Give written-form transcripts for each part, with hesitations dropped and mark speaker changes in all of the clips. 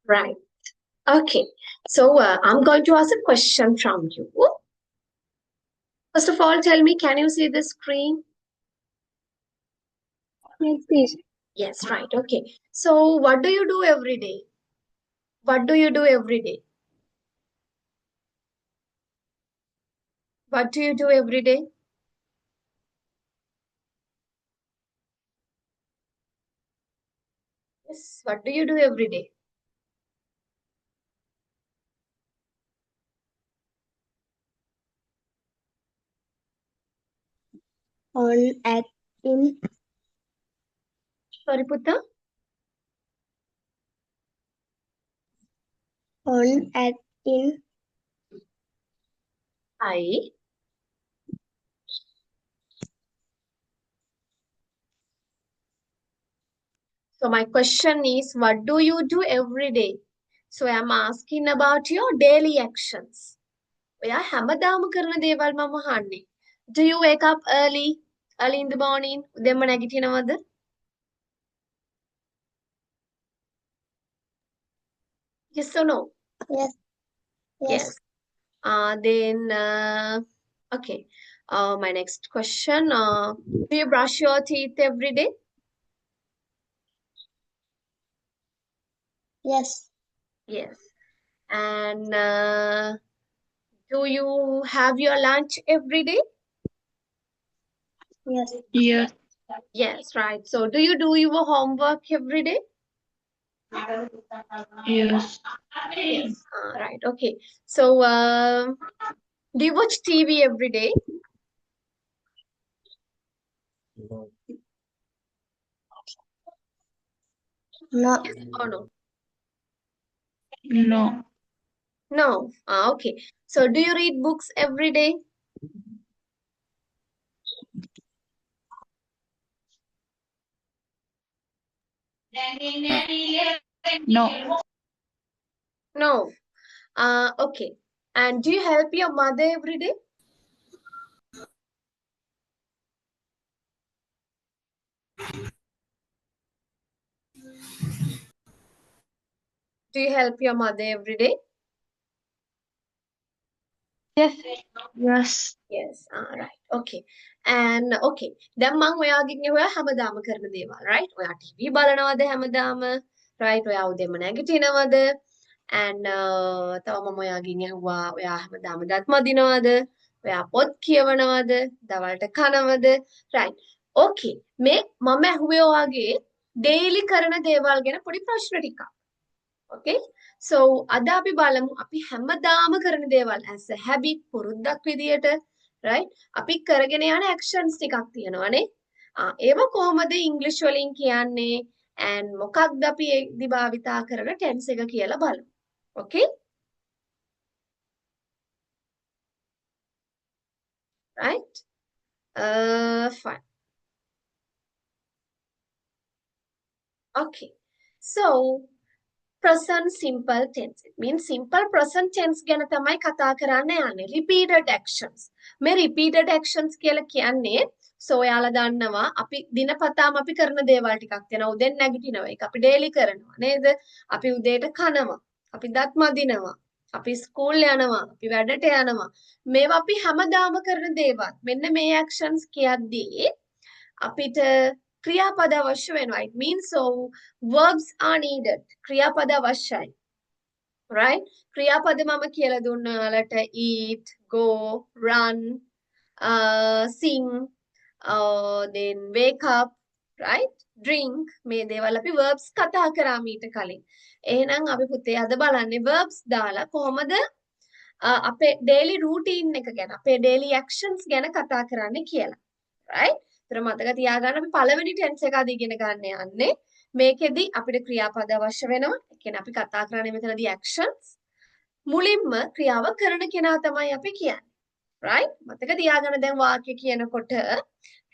Speaker 1: Right. Okay. So I'm going to ask a question from you. First of all, tell me, can you see the screen?
Speaker 2: Yes, please.
Speaker 1: Yes, right. Okay. So what do you do every day? What do you do every day? What do you do every day? Yes, what do you do every day?
Speaker 2: On at in
Speaker 1: Sorry, Putta.
Speaker 2: on at in
Speaker 1: I. So my question is, what do you do every day? So I'm asking about your daily actions. ඔයා හැමදාම කරන දේවල් මම අහන්නේ. Do you wake up early in the morning? උදෙන්ම නැගිටිනවද? Yes or no?
Speaker 2: yes,
Speaker 1: Yes.
Speaker 2: yes,
Speaker 1: Okay. My next question. Do you brush your teeth every day?
Speaker 2: yes,
Speaker 1: Yes. And do you have your lunch every day?
Speaker 2: yes,
Speaker 3: Yes.
Speaker 1: Yes, right. So do you do your homework every day?
Speaker 3: Yes.
Speaker 1: Yes. Right. Okay. So do you watch TV every day?
Speaker 2: no,
Speaker 1: Yes or no?
Speaker 3: No.
Speaker 1: No. Okay. So do you read books every day?
Speaker 3: No.
Speaker 1: No. Okay. And do you help your mother every day? Do you help your mother every day?
Speaker 3: Yes. Yes.
Speaker 1: Yes. Right. Okay. And okay. දැන් මම ඔයාගෙන් ඔයා හැමදාම කරන දේවල්, right? ඔයා TV බලනවද හැමදාම? Right? ඔයා උදේම නැගිටිනවද? And තව මම ඔයාගෙන් ඇහුවා ඔයා හැමදාම දත් මදිනවද? ඔයා පොත් කියවනවද? දවල්ට කනවද? Right. Okay. මේ මම ඇහුවේ ඔයාගේ daily කරන දේවල් ගැන පොඩි ප්‍රශ්න ටිකක්. Okay. So අද අපි බලමු අපි හැමදාම කරන දේවල් as a habit පුරුද්දක් විදියට right අපි කරගෙන යන actions ටිකක් තියෙනවානේ ඒව කොහොමද ඉංග්‍රීසි වලින් කියන්නේ and මොකක්ද අපි ඒදි භාවිතා කරන tense එක කියලා බලමු okay right fine okay so present simple tense. It means simple present tense ගැන තමයි කතා කරන්න යන්නේ. Repeated actions. මේ repeated actions කියලා කියන්නේ so ඔයාලා දන්නවා අපි දිනපතාම අපි කරන දේවල් ටිකක් තියෙනවා. උදෙන් නැගිටිනවා. ඒක අපි daily කරනවා නේද? අපි උදේට කනවා. අපි දත් මදිනවා. අපි ස්කූල් යනවා. අපි වැඩට යනවා. මේවා අපි හැමදාම කරන දේවල්. මෙන්න මේ actions කියද්දී අපිට ක්‍රියාපද අවශ්‍ය වෙනවා. It means so verbs are needed. ක්‍රියාපද අවශ්‍යයි. Right? ක්‍රියාපද මම කියලා දුන්න ඔයාලට eat, go, run, sing, then wake up, right? Drink මේ දේවල් අපි verbs කතා කරා මීට කලින්. එහෙනම් අපි පුතේ අද බලන්නේ verbs දාලා කොහොමද අපේ daily routine එක ගැන අපේ daily actions ගැන කතා කරන්න කියලා. right? ඒතර මතක තියාගන්න අපි පළවෙනි tense එක අද ඉගෙන ගන්න යන්නේ. මේකෙදි අපිට ක්‍රියාපද අවශ්‍ය වෙනවා. ඒ කියන්නේ අපි කතා කරන්නේ මෙතනදී actions. මුලින්ම ක්‍රියාව කරන කෙනා තමයි අපි කියන්නේ. right? මතක තියාගන්න දැන් වාක්‍ය කියනකොට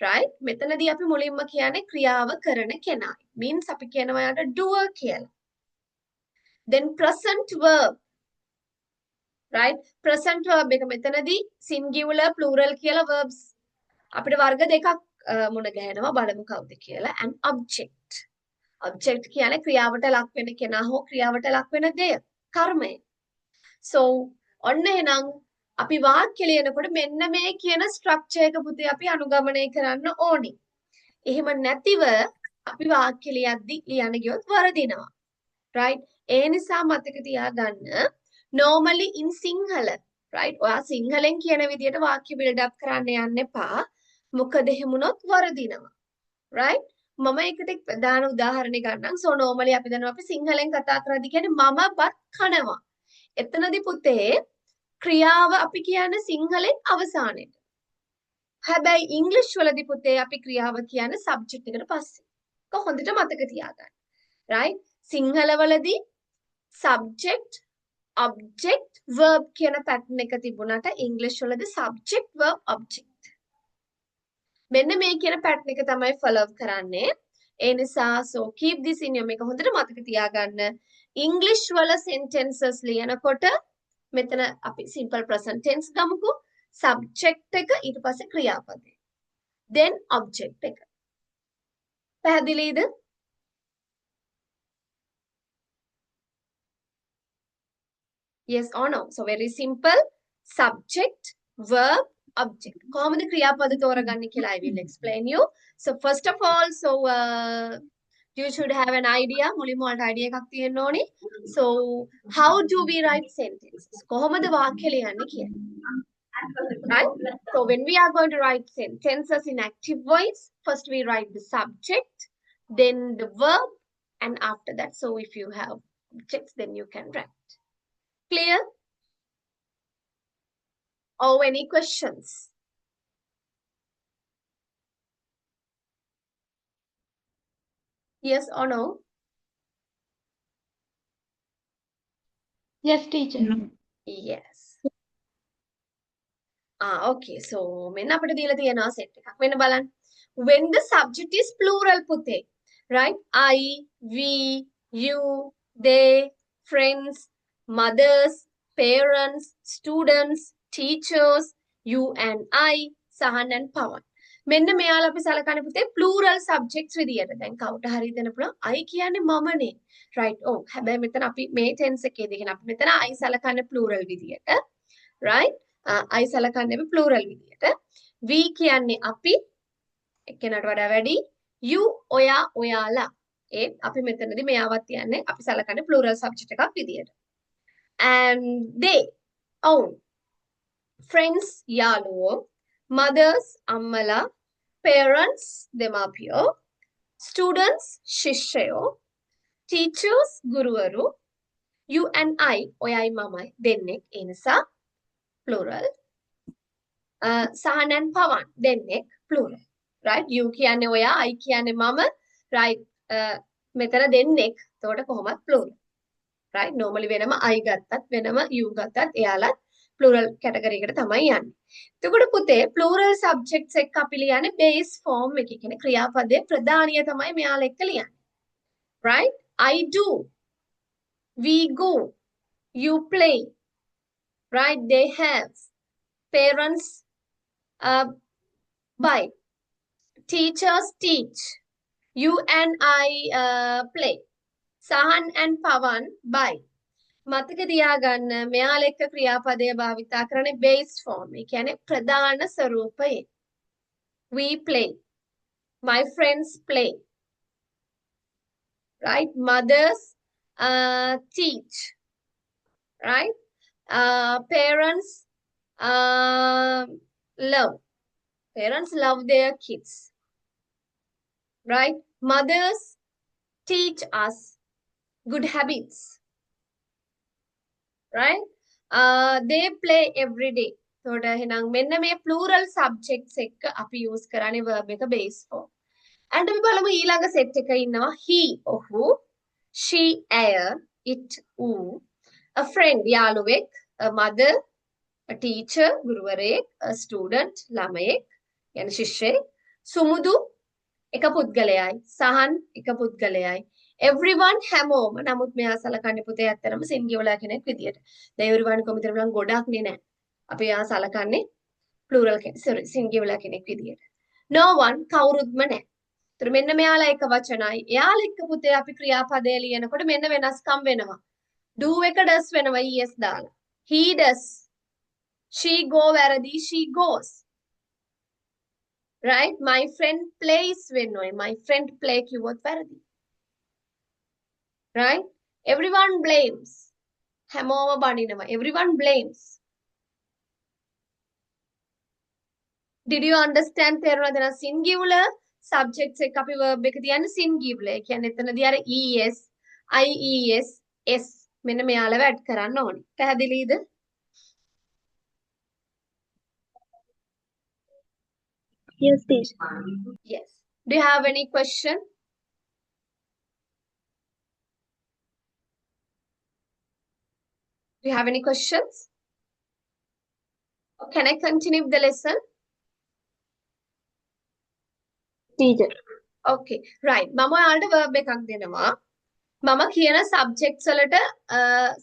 Speaker 1: right? මෙතනදී අපි මුලින්ම කියන්නේ ක්‍රියාව කරන කෙනා. means අපි කියනවා යාට doer කියලා. then present verb right? present verb එක මෙතනදී singular plural කියලා verbs අපිට වර්ග දෙකක් මුණ ගැහෙනවා බලමු කවුද කියලා and object object කියන්නේ ක්‍රියාවට ලක් වෙන කෙනා හෝ ක්‍රියාවට ලක් වෙන දෙය. කර්මය. So ඔන්න එහෙනම් අපි වාක්‍ය ලියනකොට මෙන්න මේ කියන ස්ට්‍රක්චර් එක පුතේ අපි අනුගමනය කරන්න ඕනි. එහෙම නැතිව අපි වාක්‍ය ලියන්න ගියොත් වරදිනවා. right? ඒ නිසා මතක තියාගන්න normally in Sinhala, right? ඔයා සිංහලෙන් කියන විදිහට වාක්‍ය build up කරන්න යන්න එපා. මොකද එහෙමුණොත් වරදිනවා. right? මම එකට ප්‍රධාන උදාහරණයක් ගන්නම්. so normally අපි දන්නවා අපි සිංහලෙන් කතා කරද්දී කියන්නේ මම බත් කනවා. එතනදී පුතේ ක්‍රියාව අපි කියන්නේ සිංහලෙන් අවසානයේට. හැබැයි ඉංග්‍රීසි වලදී පුතේ අපි ක්‍රියාව කියන්නේ සබ්ජෙක්ට් එකට පස්සේ. ඒක හොඳට මතක තියාගන්න. right? සිංහල වලදී subject, object, verb කියන pattern එක තිබුණාට ඉංග්‍රීසි වලදී subject, verb, object. මෙන්න මේ කියන pattern එක තමයි follow කරන්නේ. ඒ නිසා so keep this in your මේක හොඳට මතක තියාගන්න. ඉංග්‍රීසි වල sentences ලියනකොට මෙතන අපි simple present tense ගමුකෝ. subject එක ඊට පස්සේ ක්‍රියාපදේ. then object එක. පැහැදිලිද? yes or no? So very simple. Subject, verb, object. කොහොමද ක්‍රියාපද තෝරගන්නේ කියලා I will explain you. So first of all, so you should have an idea. මුලින්ම ඔයාලට idea එකක් තියෙන්න ඕනේ. So how do we write sentences? කොහොමද වාක්‍ය ලියන්නේ කියලා. Right? So when we are going to write sentences in active voice, first we write the subject, then the verb, and after that, so if you have objects, then you can write. Clear? Or any questions? Yes or no?
Speaker 3: Yes, teacher.
Speaker 1: Yes. Okay. So මෙන්න අපිට දීලා තියෙනවා set එකක්. මෙන්න බලන්න. When the subject is plural පුතේ. Right? I, we, you, they, friends, mothers, parents, students, teachers, you and I, Sahan and Pawan. මෙන්න මෙයාලා අපි සලකන්නේ පුතේ plural subjects විදියට. දැන් කවුට හරි දෙන්න පුළුවන් I කියන්නේ මමනේ. right? Oh, හැබැයි මෙතන අපි මේ tense එකේදී කියන අපි මෙතන I සලකන්නේ plural විදියට. right? I සලකන්නේ අපි plural විදියට. we කියන්නේ අපි එක්කෙනාට වඩා වැඩි. you ඔයා ඔයාලා. ඒ අපි මෙතනදී මෙයාවත් කියන්නේ අපි සලකන්නේ plural subject එකක් විදියට. and they own friends යාළුවෝ mothers අම්මලා parents දෙමාපියෝ students ශිෂ්‍යයෝ teachers ගුරුවරු you and I ඔයයි මමයි දෙන්නෙක් ඒ නිසා plural Sahan and Pawan දෙන්නෙක් plural right you කියන්නේ ඔයා I කියන්නේ මම right මෙතන දෙන්නෙක් එතකොට කොහොමද plural right normally වෙනම I ගත්තත් වෙනම you ගත්තත් එයාලා plural category එකට තමයි යන්නේ. එතකොට පුතේ plural subjects එක අපි ලියන්නේ base form එකේ කියන්නේ ක්‍රියාපදයේ ප්‍රධානිය තමයි මෙයාලා එක්ක ලියන්නේ. right? I do. We go. You play. right? They have. Parents buy. Teachers teach. You and I play. Sahan and Pawan buy. මතක තියාගන්න මෙයාලා එක්ක ක්‍රියාපදය භාවිතා කරන්නේ base form. ඒ කියන්නේ ප්‍රධාන ස්වරූපයේ. We play. My friends play. right? Mothers teach. right? Parents love. Parents love their kids. right? Mothers teach us good habits. right? They play every day. එතකොට එහෙනම් මෙන්න මේ plural subjects එක අපි use කරන්නේ verb එක base form. and අපි බලමු ඊළඟ set එක ඉන්නවා he ඔහු she ඇය it ඌ a friend යාළුවෙක් a mother a teacher ගුරුවරයෙක් a student ළමයෙක් يعني ශිෂ්‍යයෙක් සුමුදු එක පුද්ගලයයි සහන් එක පුද්ගලයයි everyone හැමෝම නමුත් මෙයා සලකන්නේ පුතේ ඇත්තටම singular කෙනෙක් විදියට. දැන් everyone කොහොමද බලන්න ගොඩක් නේ නෑ. අපි යා සලකන්නේ plural කෙනෙක් singular කෙනෙක් විදියට. no one කවුරුත්ම නෑ. ඒතර මෙන්න මෙයාලා එක වචනයි. එයාලා එක්ක පුතේ අපි ක්‍රියාපදය ලියනකොට මෙන්න වෙනස්කම් වෙනවා. do එක does වෙනවා es දාලා. he does. she go වැරදි she goes. right? my friend plays වෙනවා. my friend play කිව්වොත් වැරදි. right? everyone blames. හැමෝම බනිනවා. everyone blames. did you understand? තේරුණාද නේද? singular subjects එක අපි verb එක තියන්නේ singular. ඒ කියන්නේ එතනදී අර es, ies, s මෙන්න මෙයාලව ඇඩ් කරන්න ඕනේ. පැහැදිලිද?
Speaker 2: Yes, teacher.
Speaker 1: yes. do you have any question? do you have any questions? Or can I continue with the lesson?
Speaker 2: Teacher.
Speaker 1: okay right. මම ඔයාලට verb එකක් දෙනවා. මම කියන subjects වලට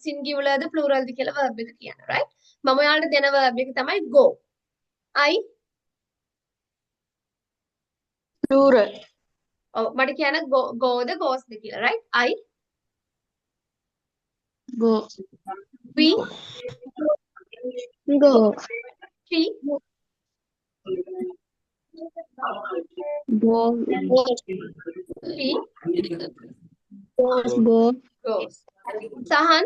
Speaker 1: singular ද plural ද කියලා verb එක කියන්න. right? මම ඔයාලට දෙන verb එක තමයි go. I
Speaker 2: Plural.
Speaker 1: ඔව් මට කියන්න go ද goes ද කියලා. right? I
Speaker 3: Go.
Speaker 1: we
Speaker 2: Go.
Speaker 1: she
Speaker 3: Go.
Speaker 1: she
Speaker 3: Go.
Speaker 1: goes. Sahan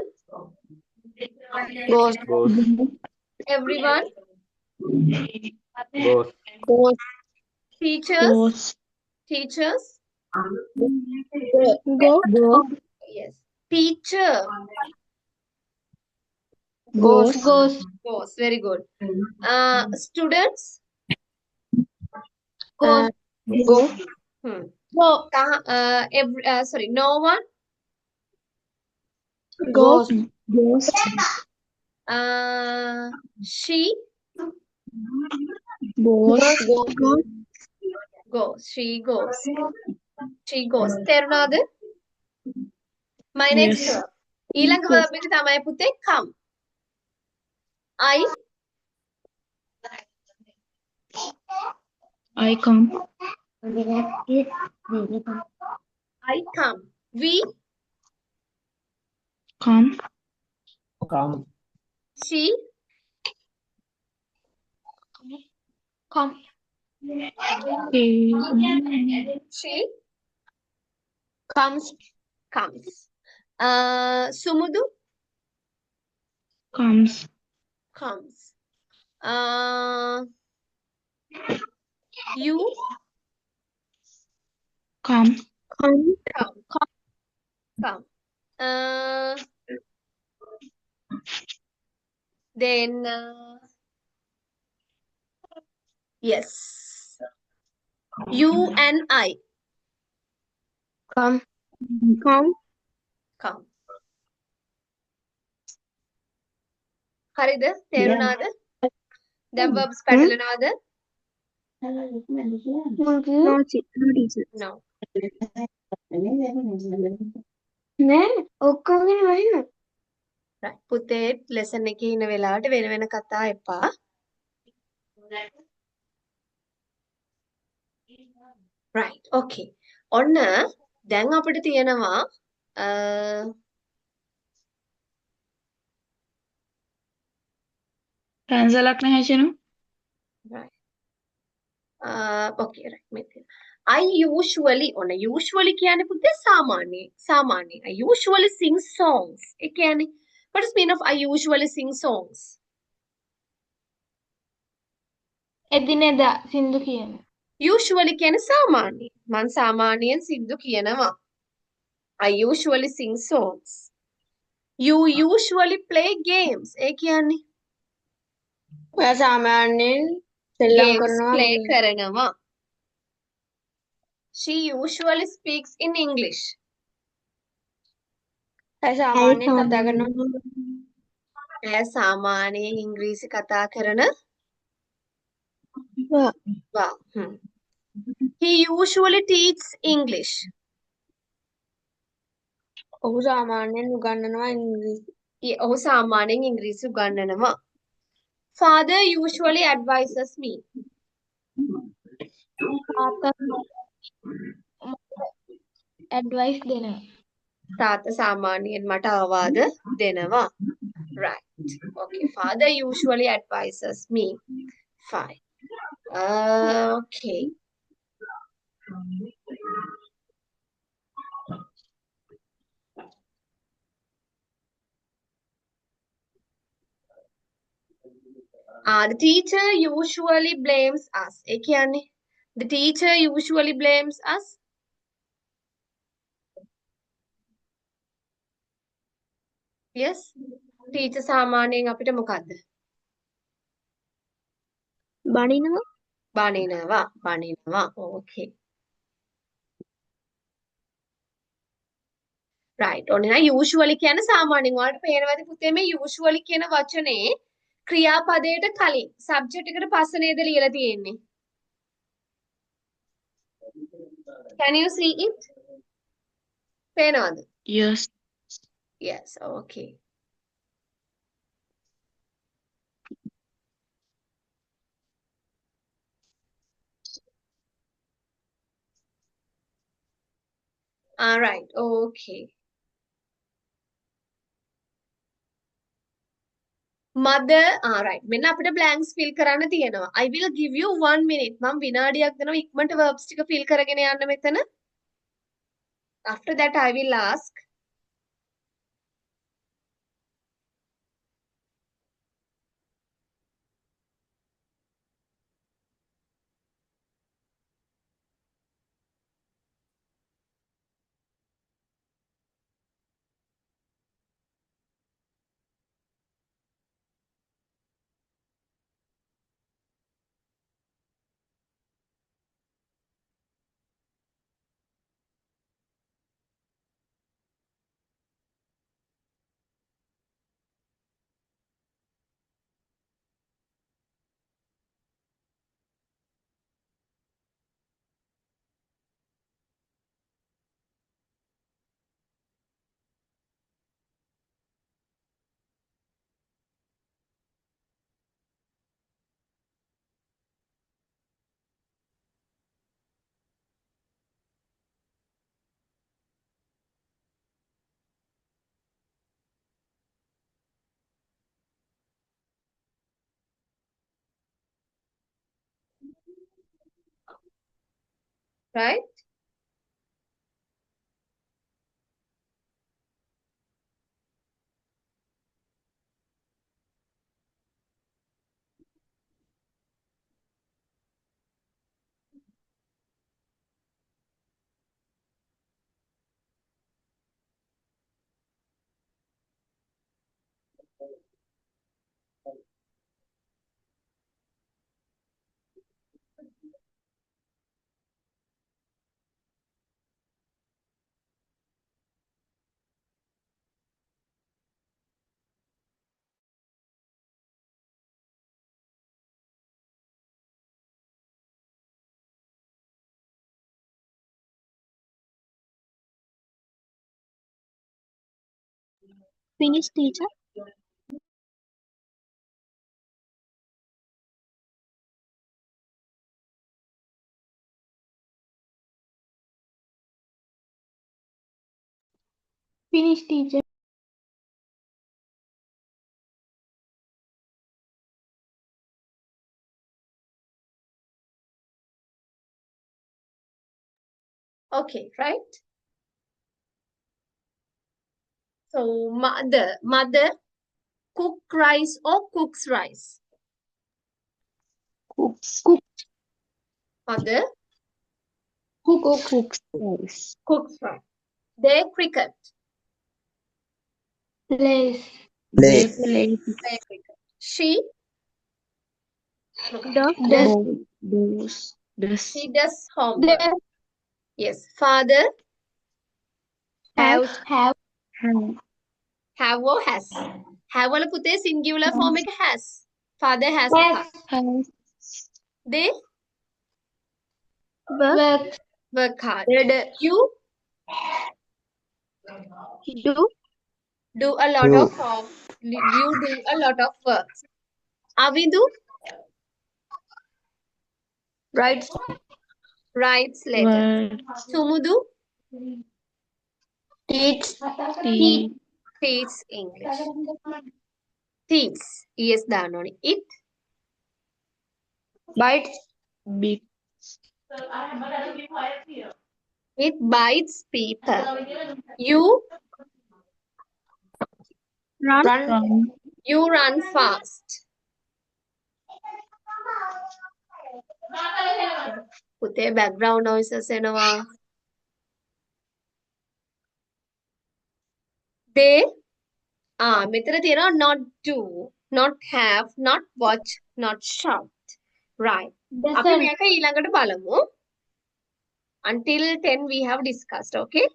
Speaker 2: Goes.
Speaker 1: everyone
Speaker 4: Goes.
Speaker 2: Goes.
Speaker 1: teachers
Speaker 3: Goes.
Speaker 1: teachers
Speaker 2: Go.
Speaker 3: Go.
Speaker 1: yes teacher
Speaker 2: Goes.
Speaker 3: Goes.
Speaker 1: goes very good. Students
Speaker 2: Goes. Go.
Speaker 1: go. Sorry, no one
Speaker 2: Goes.
Speaker 3: Goes.
Speaker 1: she
Speaker 3: Goes.
Speaker 2: Goes.
Speaker 1: goes she goes තේරුණාද? my next
Speaker 3: Yes.
Speaker 1: verb. ඊළඟ verb එක තමයි පුතේ come. I
Speaker 3: come.
Speaker 1: come. We
Speaker 3: Come.
Speaker 4: Come.
Speaker 1: she
Speaker 2: Come.
Speaker 3: He
Speaker 1: she
Speaker 2: Comes.
Speaker 1: comes. Sumudu
Speaker 3: comes.
Speaker 1: comes. You
Speaker 3: Come.
Speaker 2: Come.
Speaker 1: come. Then yes. You and I
Speaker 2: Come. Come.
Speaker 1: come. හරිද? තේරුණාද? දැන් verbs පැටලෙනවද?
Speaker 2: No, teacher.
Speaker 1: No.
Speaker 2: නෑ ඔක්කොම වහින.
Speaker 1: right. පුතේ lesson එකේ ඉන්න වෙලාවට වෙන වෙන කතා එපා. right. okay. ඔන්න දැන් අපිට තියෙනවා
Speaker 3: පැන්සලක් නැහැ චනු.
Speaker 1: right. okay right. මෙතන I usually ඔන්න usually කියන්නේ පුතේ සාමාන්‍ය I usually sing songs. ඒ කියන්නේ what is mean of I usually sing songs?
Speaker 2: එදිනෙදා සින්දු කියන.
Speaker 1: usually කියන්නේ සාමාන්‍ය. මං සාමාන්‍යයෙන් සින්දු කියනවා. I usually sing songs. You usually play games. ඒ කියන්නේ
Speaker 2: ඔයා සාමාන්‍යයෙන් සෙල්ලම්
Speaker 1: games
Speaker 2: කරනවා.
Speaker 1: play කරනවා. She usually speaks in English.
Speaker 2: ඔයා සාමාන්‍යයෙන් කතා කරනවා.
Speaker 1: ඇය සාමාන්‍යයෙන් ඉංග්‍රීසි කතා කරන වා. He usually teaches English.
Speaker 2: ඔහු සාමාන්‍යයෙන් උගන්වනවා ඉංග්‍රීසි.
Speaker 1: ඔහු සාමාන්‍යයෙන් ඉංග්‍රීසි උගන්වනවා. Father usually advises me.
Speaker 2: Advice දෙනවා.
Speaker 1: තාත්තා සාමාන්‍යයෙන් මට අවවාද දෙනවා. Right. Okay. Father usually advises me. Fine. Okay. The teacher usually blames us. ඒ කියන්නේ the teacher usually blames us. Yes. Teacher සාමාන්‍යයෙන් අපිට මොකද්ද?
Speaker 2: බනිනවා.
Speaker 1: බනිනවා. Okay. Right. ඔන්න නෑ usually කියන්නේ සාමාන්‍යයෙන් ඔයාලට පේනවාද පුතේ මේ usually කියන වචනේ ක්‍රියාපදයට කලින් subject එකට පස්සේ නේද ලියලා තියෙන්නේ? Can you see it? පේනවද?
Speaker 3: Yes.
Speaker 1: Yes. Okay. All right. Okay. Mother, right. මෙන්න අපිට blanks fill කරන්න තියෙනවා. I will give you 1 minute. මම විනාඩියක් දෙනවා ඉක්මනට verbs ටික fill කරගෙන යන්න මෙතන. After that I will ask. Right?
Speaker 2: Finish, teacher. Finish, teacher.
Speaker 1: Okay, right? So mother cook rice or cooks rice.
Speaker 3: Cook.
Speaker 1: Mother
Speaker 3: Cooks rice.
Speaker 1: cooks rice. They cricket.
Speaker 2: Place.
Speaker 3: They
Speaker 4: Play.
Speaker 3: play
Speaker 1: Play cricket. She
Speaker 3: does
Speaker 1: she does homework.
Speaker 2: There.
Speaker 1: Yes. Father
Speaker 2: Have.
Speaker 1: have or has. Have වල පුතේ singular form එක has. Father has a car.
Speaker 2: Has.
Speaker 1: They
Speaker 2: Work.
Speaker 1: work hard.
Speaker 2: Did.
Speaker 1: You
Speaker 2: Do.
Speaker 1: do a lot
Speaker 4: Do.
Speaker 1: of you do a lot of work. Avidu
Speaker 2: Write.
Speaker 1: writes letters.
Speaker 3: Words.
Speaker 1: Sumudu
Speaker 2: Teach.
Speaker 3: Teach.
Speaker 1: teaches English. Teaches. Yes, දාන්න It
Speaker 2: Bites.
Speaker 3: Big.
Speaker 1: it bites people. You
Speaker 2: Run.
Speaker 3: Run.
Speaker 1: you run fast. පුතේ background noises එනවා. They මෙතන තියෙනවා not do, not have, not watch, not shout. Right. අපි
Speaker 2: Doesn't.
Speaker 1: මේක ඊළඟට බලමු. Until 10 we have discussed. Okay?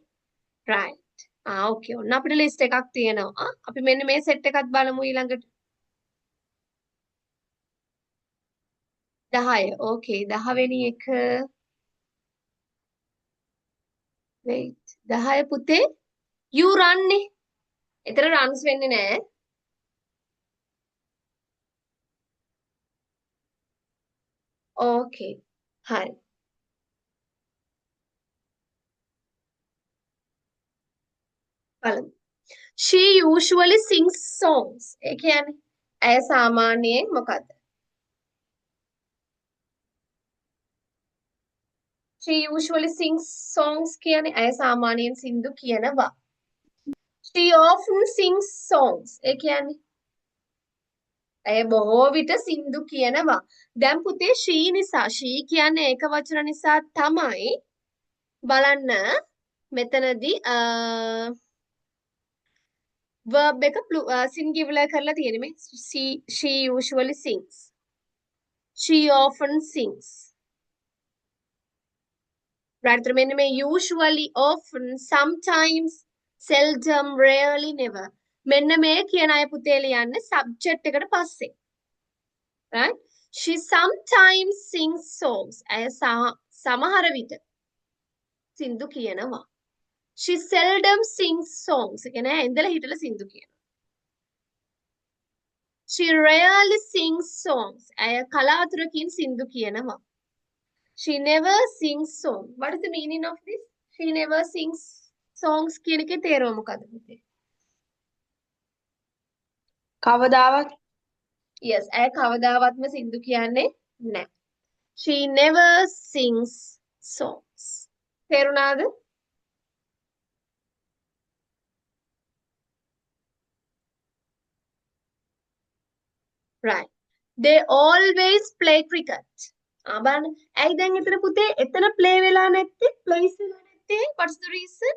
Speaker 1: Right. okay. ඔන්න අපිට list එකක් තියෙනවා. අපි මෙන්න මේ set එකත් බලමු ඊළඟට. 10. Okay. 10 වෙනි එක. Wait. 10 පුතේ. You run නේ. එතන runs වෙන්නේ නැහැ. Okay. හරි. බලමු. She usually sings songs. ඒ කියන්නේ ඇය සාමාන්‍යයෙන් මොකද්ද? She usually sings songs කියන්නේ ඇය සාමාන්‍යයෙන් සින්දු කියනවා. She often sings songs. ඒ කියන්නේ ඇය බොහෝ විට සින්දු කියනවා. දැන් පුතේ she නිසා she කියන්නේ ඒක වචන නිසා තමයි බලන්න මෙතනදී verb එක singular කරලා තියෙන්නේ මේ she usually sings. She often sings. right මෙන්න මේ usually often sometimes seldom rarely never මෙන්න මේ කියන අය පුතේ ලියන්නේ subject එකට පස්සේ. right she sometimes sings songs ඇය සමහර විට සින්දු කියනවා. she seldom sings songs ඒ කියන්නේ ඇය ඉඳලා හිටලා සින්දු කියනවා. she rarely sings songs ඇය කලාතුරකින් සින්දු කියනවා. she never sings songs. What is the meaning of this? she never sings songs කියන එකේ තේරුම මොකද්ද පුතේ?
Speaker 2: කවදාවත්.
Speaker 1: yes ඇය කවදාවත්ම සින්දු කියන්නේ නැහැ. she never sings songs. තේරුණාද? right they always play cricket. බලන්න ඇයි දැන් එතන පුතේ එතන play වෙලා නැත්තේ? plays වෙලා නැත්තේ? what's the reason?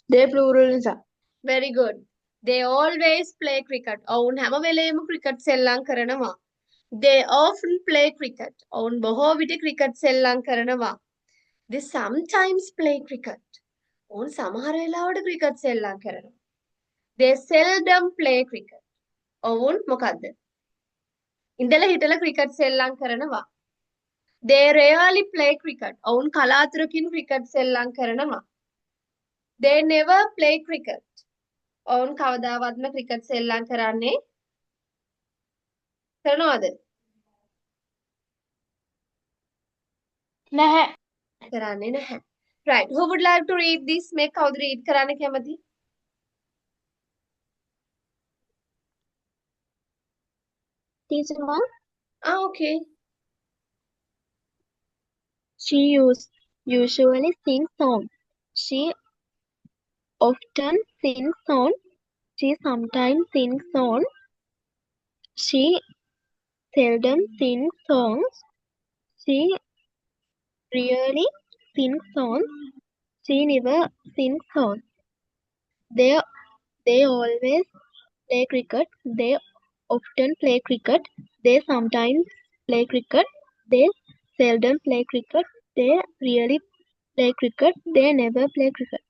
Speaker 2: they plural නිසා.
Speaker 1: very good. they always play cricket. ඔවුන් හැම වෙලේම cricket සෙල්ලම් කරනවා. they often play cricket. ඔවුන් බොහෝ විට cricket සෙල්ලම් කරනවා. they sometimes play cricket. ඔවුන් සමහර වෙලාවට cricket සෙල්ලම් කරනවා. they seldom play cricket. ඔවුන් මොකද්ද? ඉඳලා හිටලා cricket සෙල්ලම් කරනවා. they rarely play cricket. ඔවුන් කලාතුරකින් cricket සෙල්ලම් කරනවා. they never play cricket. ඔවුන් කවදාවත්ම cricket සෙල්ලම් කරන්නේ කරනවද?
Speaker 2: නැහැ.
Speaker 1: කරන්නේ නැහැ. right who would like to read this? මේ කවුද read කරන්න කැමති?
Speaker 2: Teacher one.
Speaker 1: okay.
Speaker 2: She usually sings songs. She often sings songs. She sometimes sings songs. She seldom sings songs. She rarely sings songs. She never sings songs. They always play cricket. They often play cricket. They sometimes play cricket. They seldom play cricket. They really play cricket. They never play cricket.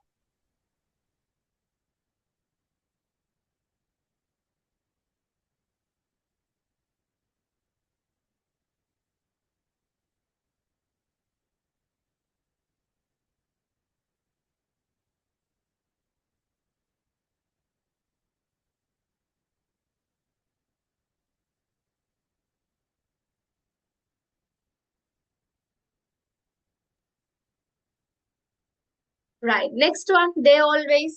Speaker 1: right. Next one, they always.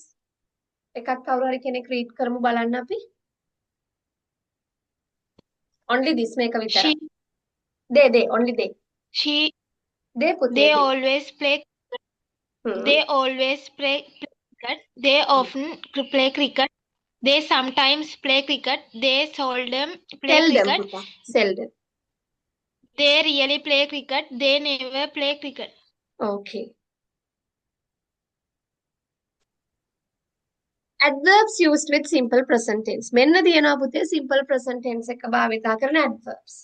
Speaker 1: එකක් කවුරු හරි කෙනෙක් read කරමු බලන්න අපි. Only this මේක විතරයි. they only they. they පුතේ
Speaker 4: They
Speaker 1: they.
Speaker 4: always play.
Speaker 1: Hmm.
Speaker 4: They always play cricket. They often play cricket. They sometimes play cricket. They seldom play
Speaker 1: Seldom
Speaker 4: cricket.
Speaker 1: පුතා. Seldom.
Speaker 4: They really play cricket. They never play cricket.
Speaker 1: Okay. Adverbs used with simple present tense. මෙන්න තියෙනවා පුතේ simple present tense එක භාවිතා කරන adverbs.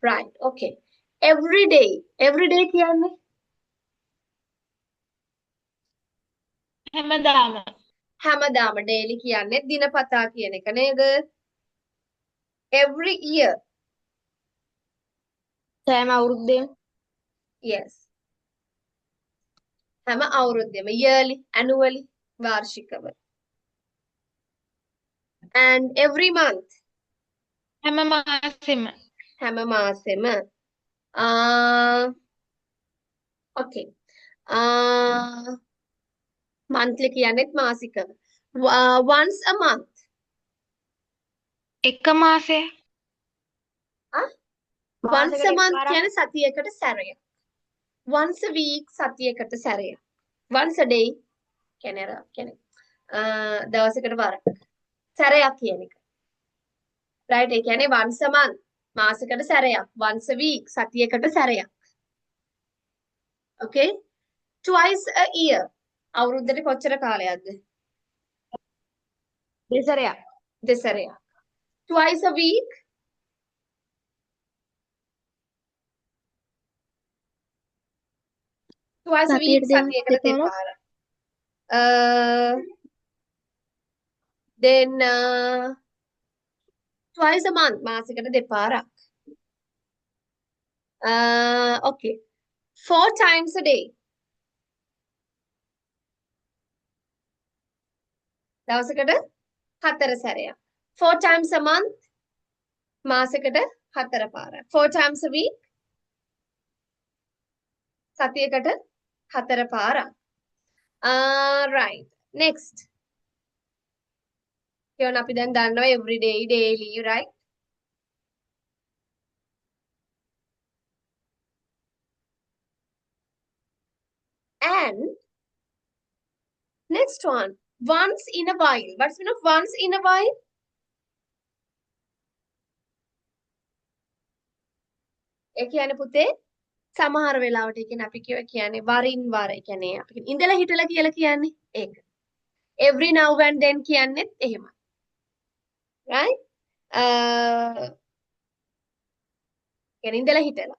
Speaker 1: Right. Okay. Every day. Every day කියන්නේ
Speaker 4: හැමදාම.
Speaker 1: හැමදාම daily කියන්නේ දිනපතා කියන එක නේද? Every year.
Speaker 2: සෑම අවුරුද්දේම
Speaker 1: Yes. හැම අවුරුද්දෙම yearly, annually, වාර්ෂිකව. And every month.
Speaker 4: හැම මාසෙම.
Speaker 1: හැම මාසෙම. Okay. Monthly කියන්නේත් මාසිකව. Once a month.
Speaker 4: එක මාසය.
Speaker 1: Once a month කියන්නේ සතියකට සැරයක්. Once a week සතියකට සැරයක්. Once a day කියන්නේ දවසකට වරක්. සැරයක් කියන එක. Right? ඒ කියන්නේ once a month මාසෙකට සැරයක්. Once a week සතියකට සැරයක්. Okay? Twice a year. අවුරුද්දට කොච්චර කාලයක්ද?
Speaker 2: දෙසරයක්
Speaker 1: දෙසරයක්. Twice a week. Twice a week සතියකට දෙපාරක්. Then twice a month මාසෙකට දෙපාරක්. Okay. 4 times a day. දවසකට 4 සැරයක්. 4 times a month මාසෙකට 4 පාරක්. 4 times a week සතියකට 4 පාරක්. Right. Next. කියවන අපි දැන් දන්නවා every day, daily, right? And next one, once in a while. What's the meaning of once in a while? ඒ කියන්නේ පුතේ සමහර වෙලාවට ඒ කියන්නේ අපි කියන්නේ වරින් වර ඒ කියන්නේ අපි කියන්නේ ඉඳලා හිටලා කියලා කියන්නේ ඒක. Every now and then කියන්නේත් එහෙමයි. Right? කියන්නේ ඉඳලා හිටලා.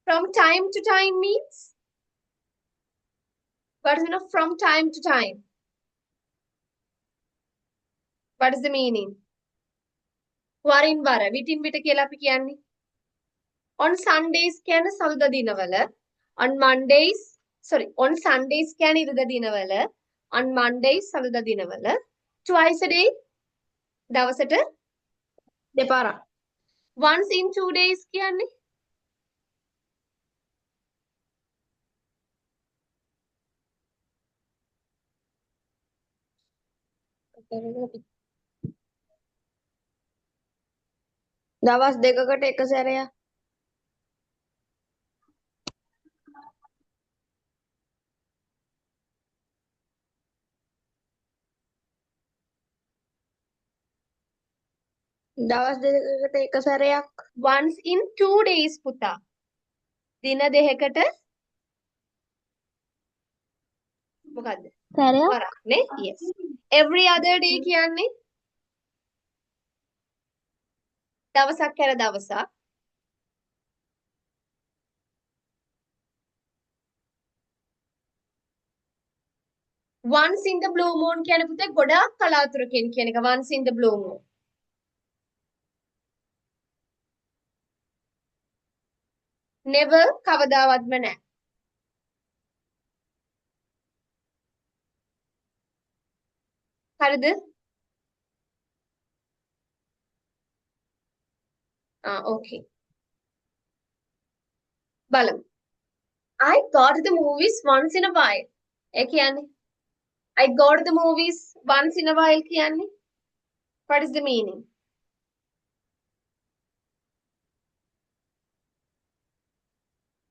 Speaker 1: From time to time means what is the meaning of from time to time? What is the meaning? වරින් වර විටින් විට කියලා අපි කියන්නේ. On Sundays කියන්නේ සඳුදා දිනවල. On Mondays, sorry, on Sundays කියන්නේ ඉරිදා දිනවල. On Mondays සඳුදා දිනවල. Twice a day දවසට
Speaker 2: දෙපාරක්
Speaker 1: once in 2 days කියන්නේ
Speaker 2: දවස් දෙකකට එක සැරයක් දවස් දෙකකට එක සැරයක්
Speaker 1: once in 2 days පුතා. දින දෙකකට මොකද්ද?
Speaker 2: සැරයක්
Speaker 1: වරක් නේ? Yes. Every other day කියන්නේ දවසක් කර දවසක්. Once in the blue moon කියන්නේ පුතේ ගොඩාක් කලාතුරකින් කියන එක once in the blue moon. Never කවදාවත්ම නැහැ. හරිද? Okay. බලමු. I go to the movies once in a while. ඒ කියන්නේ I go to the movies once in a while කියන්නේ what is the meaning?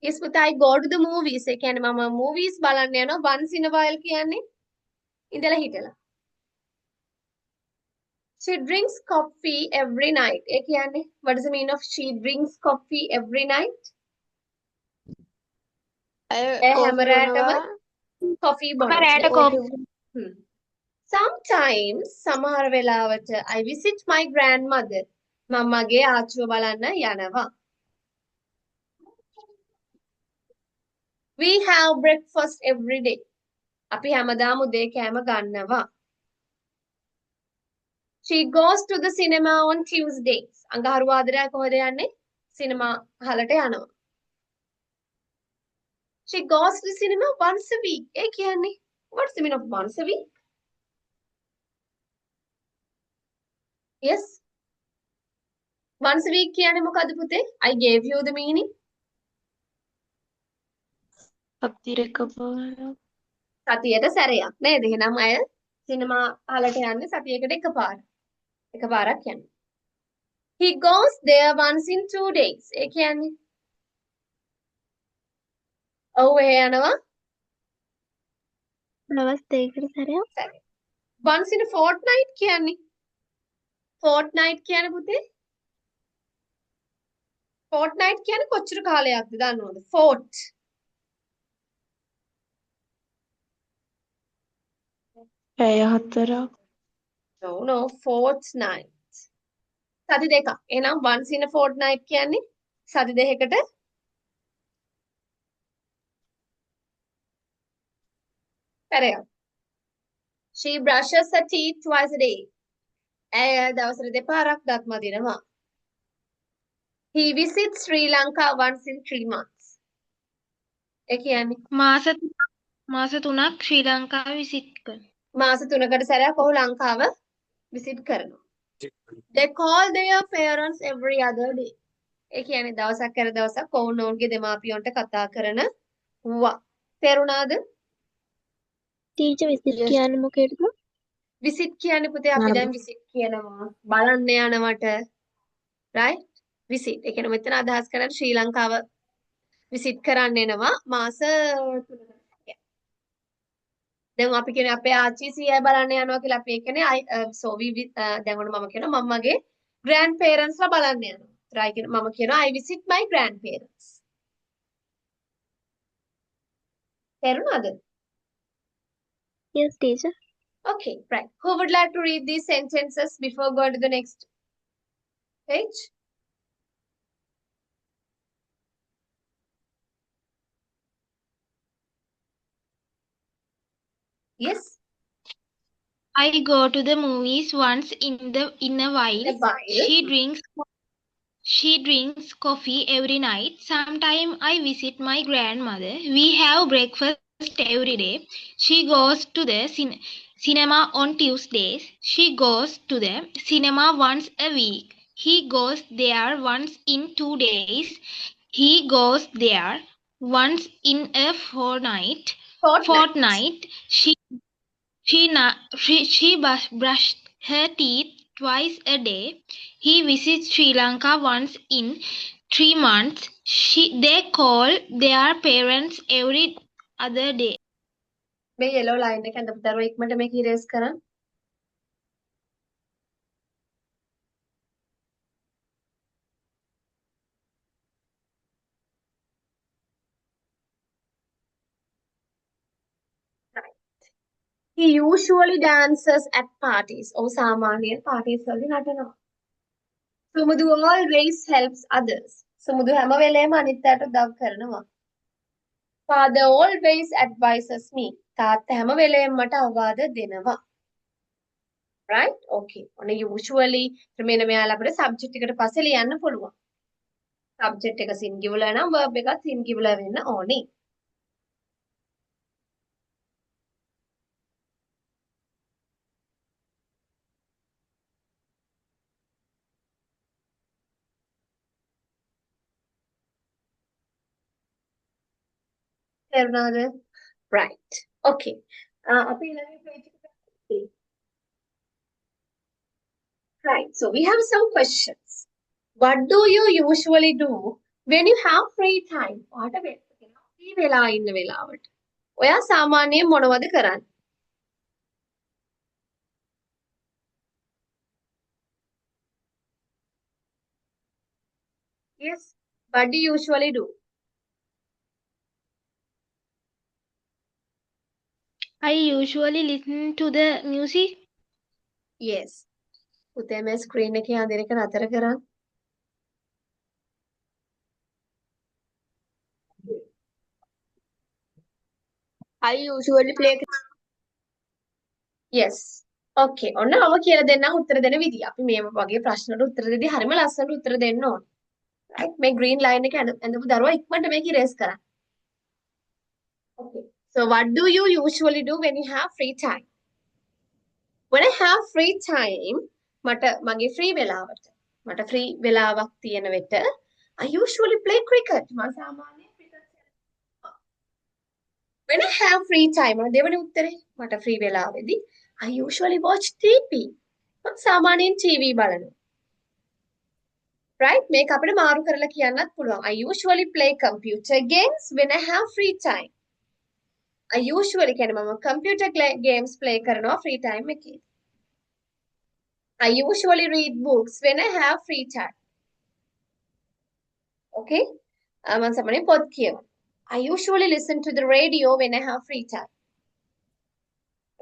Speaker 1: Yes, but I go to the movies. ඒ කියන්නේ මම movies බලන්න යනවා once in a while කියන්නේ ඉඳලා හිටලා. She drinks coffee every night. ඒ කියන්නේ what is the meaning of she drinks coffee every night? ඒ හැම රැටම coffee බොනවා.
Speaker 4: රැට coffee.
Speaker 1: Sometimes සමහර වෙලාවට I visit my grandmother. මම මගේ ආච්චිව බලන්න යනවා. We have breakfast every day. අපි හැමදාම උදේ කෑම ගන්නවා. She goes to the cinema on Tuesdays. අඟහරුවාදරයා කොහෙද යන්නේ? සිනමා හලට යනවා. She goes to the cinema once a week. ඒ කියන්නේ what's the meaning of once a week? Yes. Once a week කියන්නේ මොකද්ද පුතේ? I gave you the meaning. සතියට සැරයක් නේද? එහෙනම් අය සිනමා හලට යන්නේ සතියකට එකපාරක් යන්නේ. He goes there once in 2 days. ඒ කියන්නේ ඔව් එහෙ යනවා.
Speaker 2: දවස් දෙකකට සැරයක්.
Speaker 1: සැරේ. Once in a fortnight කියන්නේ. Fortnight කියන්නේ පුතේ. Fortnight කියන්නේ කොච්චර කාලයක්ද දන්නවද? Fort.
Speaker 3: පැය 4ක්.
Speaker 1: No, fortnight. සති දෙකක්. එහෙනම් once in a fortnight කියන්නේ සති දෙකකට සැරයක්. She brushes her teeth twice a day. ඇය දවසට දෙපාරක් දත් මදිනවා. He visits Sri Lanka once in 3 months. ඒ කියන්නේ
Speaker 4: මාස 3ක් ශ්‍රී ලංකාව විසිට් කරනවා.
Speaker 1: මාස 3කට සැරයක් ඔහු ලංකාව විසිට් කරනවා. They call their parents every other day. ඒ කියන්නේ දවසක් කර දවසක් ඔවුන් ඔවුන්ගේ දෙමාපියන්ට කතා කරනවා. තේරුණාද?
Speaker 2: ටීචර් විසිට් කියන්නේ මොකේද?
Speaker 1: විසිට් කියන්නේ පුතේ අපි දැන් විසිට් කියනවා බලන්න යනවට right විසිට් ඒ කියන්නේ මෙතන අදහස් කරන්නේ ශ්‍රී ලංකාව විසිට් කරන්න එනවා මාස 3කට. දැන් අපි කියන්නේ අපේ ආච්චි සීයා බලන්න යනවා කියලා අපි කියන්නේ so we දැන් ඔන්න මම කියනවා මම මගේ grand parents ලා බලන්න යනවා. right කියන්නේ මම කියනවා I visit my grandparents. තේරුණාද?
Speaker 2: Yes, teacher.
Speaker 1: Okay, right. Who would like to read these sentences before going to the next page? Yes.
Speaker 4: I go to the movies once in a while. She drinks coffee every night. Sometimes I visit my grandmother. We have breakfast every day. She goes to the cinema on Tuesdays. She goes to the cinema once a week. He goes there once in 2 days. He goes there once in a fortnight. She brushed her teeth twice a day. He visits Sri Lanka once in 3 months. They call their parents every other day.
Speaker 1: මේ yellow line එක ඇඳපු දරුවා ඉක්මනට මේක erase කරන්න. He usually dances at parties. ඔහු සාමාන්‍යයෙන් parties වලදී නටනවා. සුමුදු always helps others. සුමුදු හැම වෙලේම අනිත් අයට උදව් කරනවා. Father always advises me. තාත්තා හැම වෙලේම මට අවවාද දෙනවා. Right? Okay. ඔන්න usually මෙන්න මෙයාලා අපිට subject එකට පස්සේ ලියන්න පුළුවන්. Subject එක singular නම් verb එකත් singular වෙන්න ඕනේ. තේරුණාද? Right. Okay. අපි ඊළඟ page එකට යමු. Right. So we have some questions. What do you usually do when you have free time? ඔයාට free වෙලා ඉන්න වෙලාවට. ඔයා සාමාන්‍යයෙන් මොනවද කරන්නේ? Yes. What do you usually do?
Speaker 4: I usually listen to the music.
Speaker 1: Yes. පුතේ මේ screen එකේ අඳින එක නතර කරන්න.
Speaker 2: I usually play
Speaker 1: Yes. Okay. ඔන්න මම කියලා දෙන්නම් උත්තර දෙන විදිය. අපි මේ වගේ ප්‍රශ්නවලට උත්තර දෙද්දී හරිම ලස්සනට උත්තර දෙන්න ඕනේ. Right? මේ green line එක ඇඳපු දරුවා ඉක්මනට මේක erase කරන්න. Okay. So what do you usually do when you have free time? When I have free time, මට මගේ free වෙලාවට මට free වෙලාවක් තියෙන විට I usually play cricket. මම සාමාන්‍යයෙන් cricket කරනවා. When I have free time, මම දෙවෙනි උත්තරේ මට free වෙලාවෙදී I usually watch TV. මම සාමාන්‍යයෙන් TV බලනවා. Right? මේක අපිට මාරු කරලා කියන්නත් පුළුවන්. I usually play computer games when I have free time. I usually කියන්නේ මම computer games play කරනවා free time එකේ. I usually read books when I have free time. Okay? මම සාමාන්‍යයෙන් පොත් කියවනවා. I usually listen to the radio when I have free time.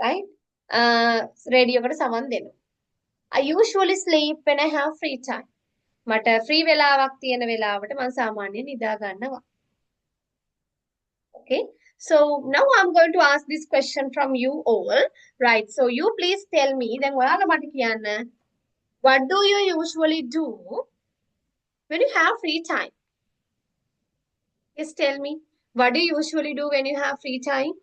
Speaker 1: Right? Radio එකට සමන් දෙනවා. I usually sleep when I have free time. මට free වෙලාවක් තියෙන වෙලාවට මම සාමාන්‍යයෙන් නිදා ගන්නවා. Okay? So now I'm going to ask this question from you all. Right? So you please tell me then ඔයාලා මට කියන්න what do you usually do when you have free time? Yes, tell me. What do you usually do when you have free time?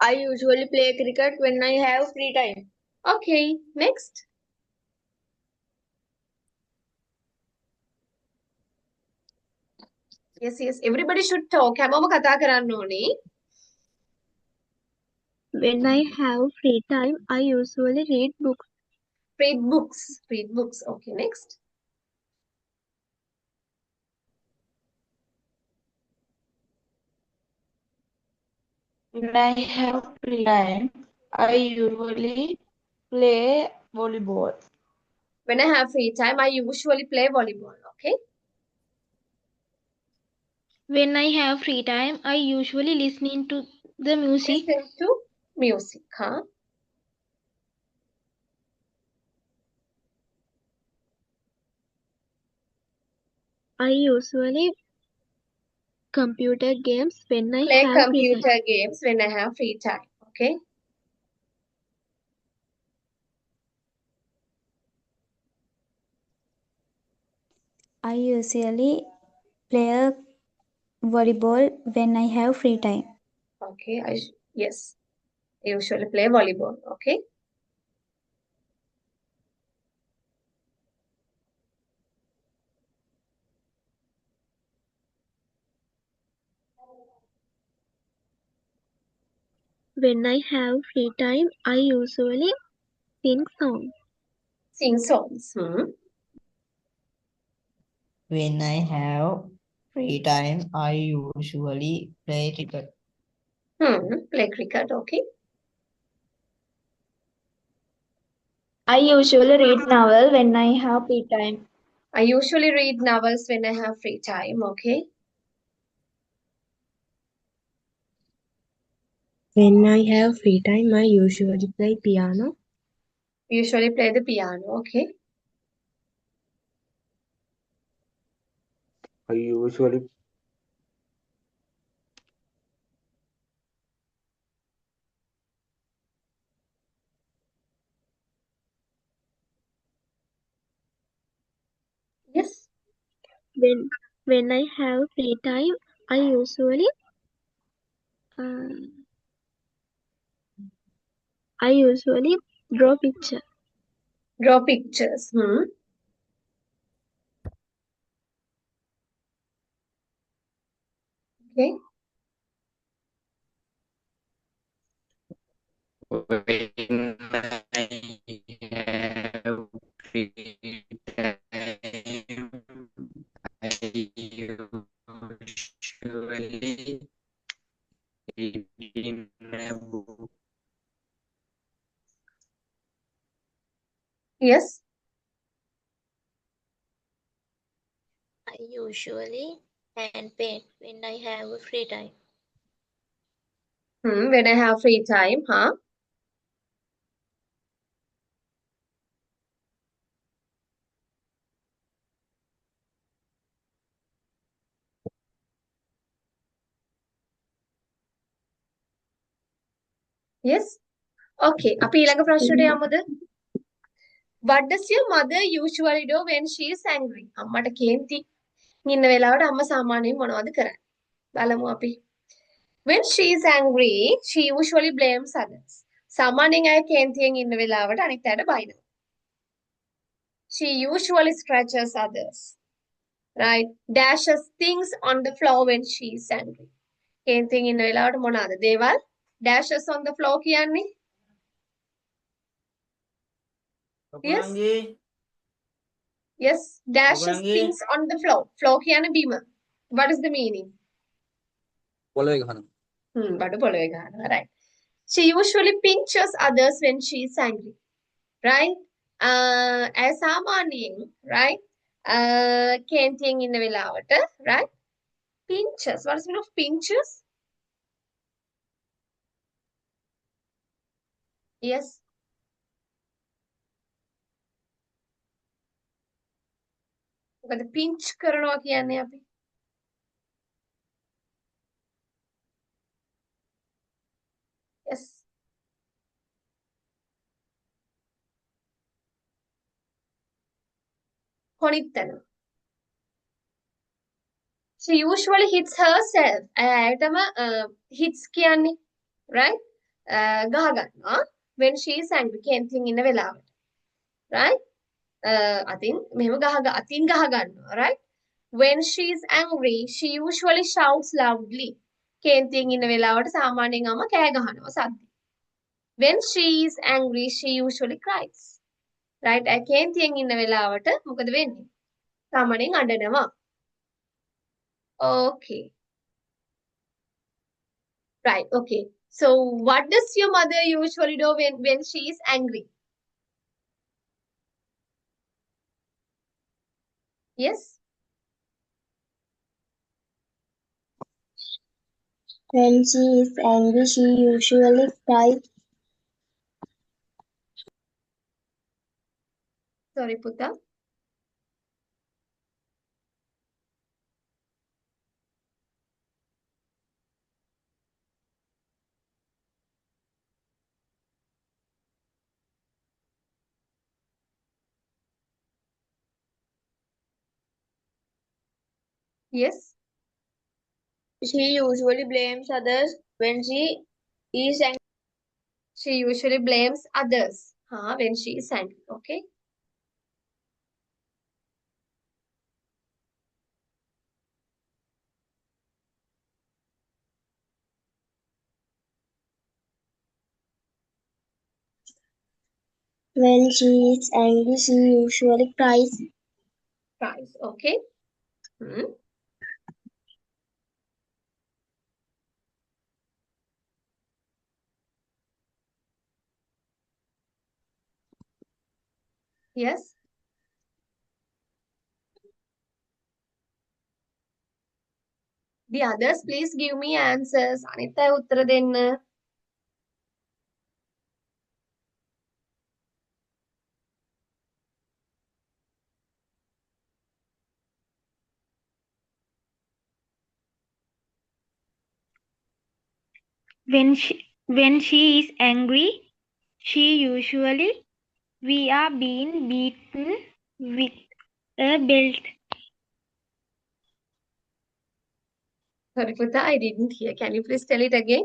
Speaker 2: I usually play cricket when I have free time.
Speaker 1: Okay, next. Yes, everybody should talk. හැමෝම කතා කරන්න ඕනේ.
Speaker 2: When I have free time, I usually read books.
Speaker 1: Read books. Read books. Okay, next.
Speaker 3: When I have free time, I usually play volleyball.
Speaker 1: When I have free time, I usually play volleyball. Okay.
Speaker 4: When I have free time, I usually listening to the music.
Speaker 1: Listen to music, huh?
Speaker 2: I usually computer games when I
Speaker 1: Play
Speaker 2: have free time.
Speaker 1: computer games when I have free time. Okay.
Speaker 5: I usually play volleyball when I have free time.
Speaker 1: Okay. Yes. I usually play volleyball. Okay.
Speaker 2: When I have free time, I usually sing songs.
Speaker 1: Sing songs.
Speaker 6: When I have free time, I usually play cricket.
Speaker 1: Play cricket. Okay.
Speaker 3: I usually read novel when I have free time.
Speaker 1: I usually read novels when I have free time. Okay.
Speaker 7: When I have free time, I usually play piano.
Speaker 1: Usually play the piano. Okay.
Speaker 8: I usually
Speaker 1: Yes.
Speaker 2: When I have free time, I usually draw picture.
Speaker 1: Draw pictures. Hmm.
Speaker 8: when I have free time, I usually read in a book.
Speaker 1: Yes.
Speaker 2: I usually hand paint when I have free time.
Speaker 1: When I have free time, huh? Yes. Okay. අපි ඊළඟ ප්‍රශ්නට යමුද? What does your mother usually do when she is angry? අම්මට කේන්ති ඉන්න වෙලාවට අම්මා සාමාන්‍යයෙන් මොනවද කරන්නේ? බලමු අපි. When she is angry, she usually blames others. සාමාන්‍යයෙන් අය කේන්තියෙන් ඉන්න වෙලාවට අනිත් අයට බයිනවා. She usually scratches others. Right? Dashes things on the floor when she is angry. කේන්තියෙන් ඉන්න වෙලාවට මොනවාද? දේවල් dashes on the floor කියන්නේ? Yes. Yes, dashes things on the floor. Floor කියන්නේ බිම. What is the meaning?
Speaker 9: පොළවේ ගහනවා.
Speaker 1: බඩු පොළවේ ගහනවා. Right. She usually pinches others when she is angry. Right? ඇය සාමාන්‍යයෙන් right? කේන්තියෙන් ඉන්න වෙලාවට right? Pinches. What is the meaning of pinches? Yes. මොකද pinch කරනවා කියන්නේ අපි? Yes. කොනිත්තන. She usually hits herself. ඇයටම hits කියන්නේ right? ගහ ගන්නවා when she is angry කේන්තියෙන් ඉන්න වෙලාවට. Right? අතින් මෙහෙම අතින් ගහ ගන්නවා right? When she is angry, she usually shouts loudly. කේන්තියෙන් ඉන්න වෙලාවට සාමාන්‍යයෙන් අම්මා කෑ ගහනවා සද්ද. When she is angry, she usually cries. Right? කේන්තියෙන් ඉන්න වෙලාවට මොකද වෙන්නේ? සාමාන්‍යයෙන් අඬනවා. Okay. Right, okay. So what does your mother usually do when she is angry? Yes?
Speaker 2: When she is angry, she usually cries.
Speaker 1: Sorry, Putta. Yes?
Speaker 2: She usually blames others when she is angry.
Speaker 1: She usually blames others when she is angry. Okay?
Speaker 2: When she is angry, she usually cries.
Speaker 1: Cries. Okay? Yes? The others, please give me answers. අනිත් අය උත්තර දෙන්න.
Speaker 4: When she is angry, we are being beaten with a belt.
Speaker 1: Sorry, Putta, I didn't hear. Can you please tell it again?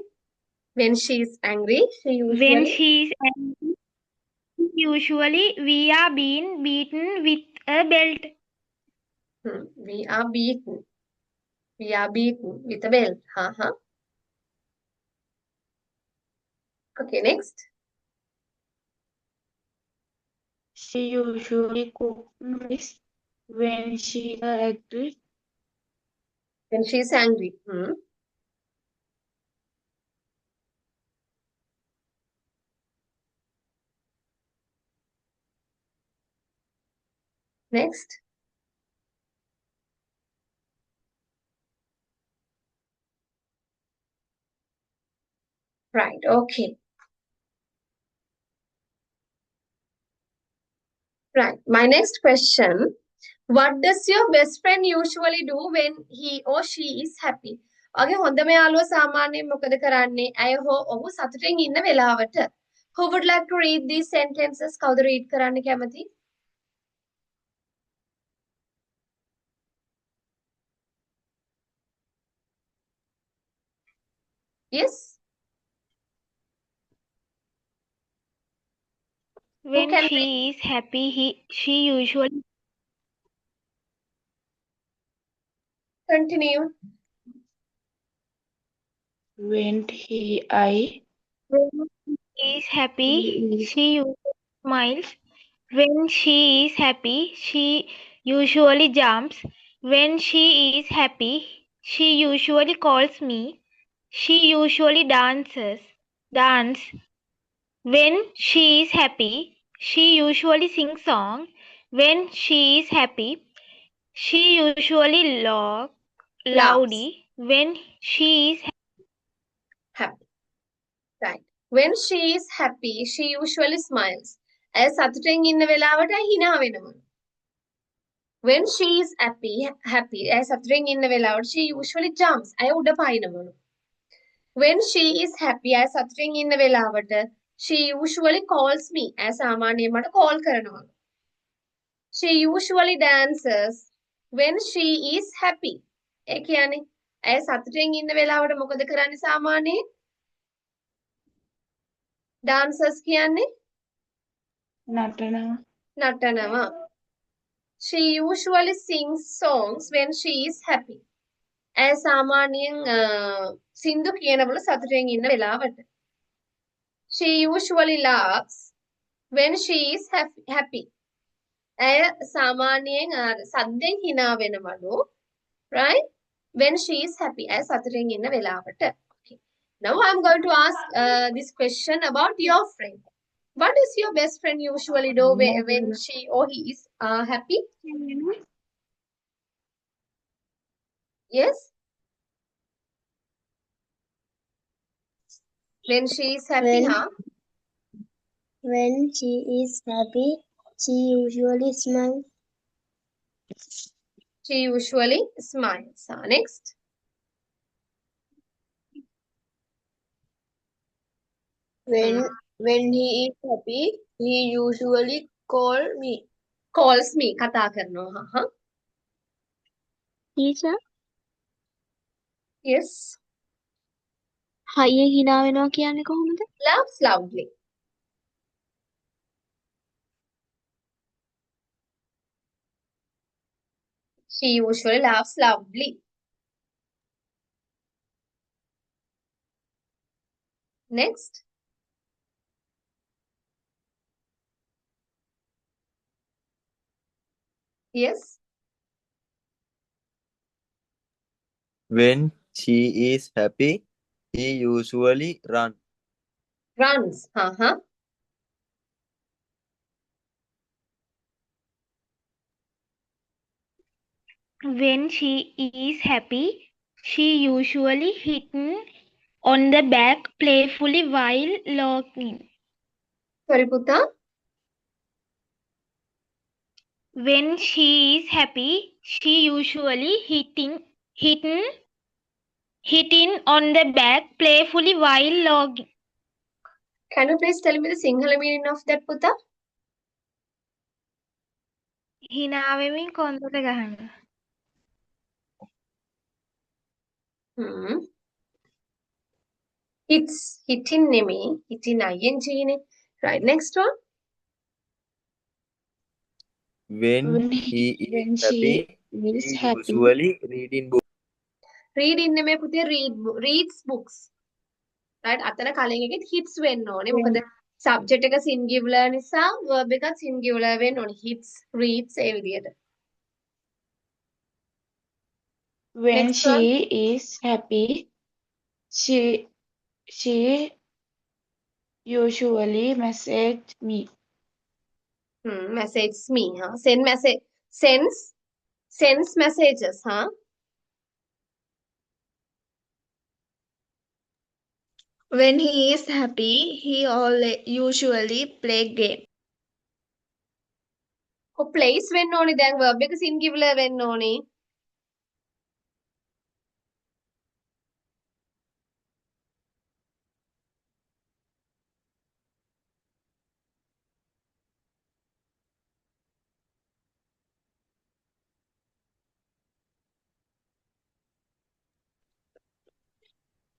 Speaker 1: When she is angry, she
Speaker 4: When
Speaker 1: usually...
Speaker 4: she is angry, usually we are being beaten with a belt.
Speaker 1: We are beaten. We are beaten with a belt. Okay, next.
Speaker 10: She usually cooks when she is angry.
Speaker 1: When she's angry. Next. Right, okay. Right, my next question. What does your best friend usually do when he or she is happy? ඔගේ හොඳම යාළුවා සාමාන්‍යයෙන් මොකද කරන්නේ? ඇය හෝ ඔහු සතුටින් ඉන්න වෙලාවට. Who would like to read these sentences? කවුද read කරන්න කැමති? Yes?
Speaker 4: When
Speaker 1: can
Speaker 4: she is happy, she usually
Speaker 1: Continue.
Speaker 10: When
Speaker 4: When she is happy, she usually smiles. When she is happy, she usually jumps. When she is happy, she usually calls me. She usually dance. When she is happy, she usually sings song. When she is happy, she usually loudly. When she is
Speaker 1: Happy. Right. When she is happy, she usually smiles. ඇය සතුටින් ඉන්න වෙලාවට ඇය hina වෙනවා. When she is happy, ඇය සතුටින් ඉන්න වෙලාවට she usually jumps. ඇය උඩ පායිනවලු. When she is happy, ඇය සතුටින් ඉන්න වෙලාවට she usually calls me. ඇය සාමාන්‍යයෙන් මට call කරනවා. She usually dances when she is happy. ඒ කියන්නේ ඇය සතුටින් ඉන්න වෙලාවට මොකද කරන්නේ සාමාන්‍යයෙන්? Dancers කියන්නේ නටනවා. She usually sings songs when she is happy. ඇය සාමාන්‍යයෙන් සින්දු කියනවලු සතුටින් ඉන්න වෙලාවට. She usually laughs when she is happy. ඇය සාමාන්‍යයෙන් සද්දෙන් hina වෙනවලු. Right? When she is happy. ඇය සතුටින් ඉන්න වෙලාවට. Okay. Now I'm going to ask this question about your friend. What does your best friend usually do when she or he is happy? Yes? When she is happy,
Speaker 2: When she is happy, she usually smiles.
Speaker 1: She usually smiles. Next.
Speaker 2: When he is happy, he usually calls me.
Speaker 1: කතා කරනවා.
Speaker 2: Teacher,
Speaker 1: Yes.
Speaker 2: හයියෙන් hina වෙනවා කියන්නේ කොහොමද?
Speaker 1: Laughs loudly. She usually laughs loudly. Next. Yes.
Speaker 11: When she is happy, he usually runs.
Speaker 4: When she is happy, she usually hits on the back playfully while looking.
Speaker 1: Sorry, Putta.
Speaker 4: When she is happy, she usually hitting on the back playfully while looking.
Speaker 1: Can you please tell me the Sinhala meaning of that, Putta?
Speaker 4: hina වෙමින් කොන්දට ගහන්න.
Speaker 1: Hitting නෙමෙයි. Hitting ing නේ. Right, next one.
Speaker 11: When he is happy, he usually reading books.
Speaker 1: Reading නෙමෙයි පුතේ reads books. Right, අතන කලින් එකෙත් hits වෙන්න ඕනේ. මොකද subject එක singular නිසා verb එකත් singular වෙන්න ඕනේ. hits, reads ඒ විදියට.
Speaker 10: When
Speaker 1: Next
Speaker 10: she
Speaker 1: one.
Speaker 10: is happy, she usually message me.
Speaker 1: Message me, huh? Sends messages, huh?
Speaker 3: When he is happy, he usually play game.
Speaker 1: plays වෙන්න ඕනේ දැන් verb එක singular වෙන්න ඕනේ.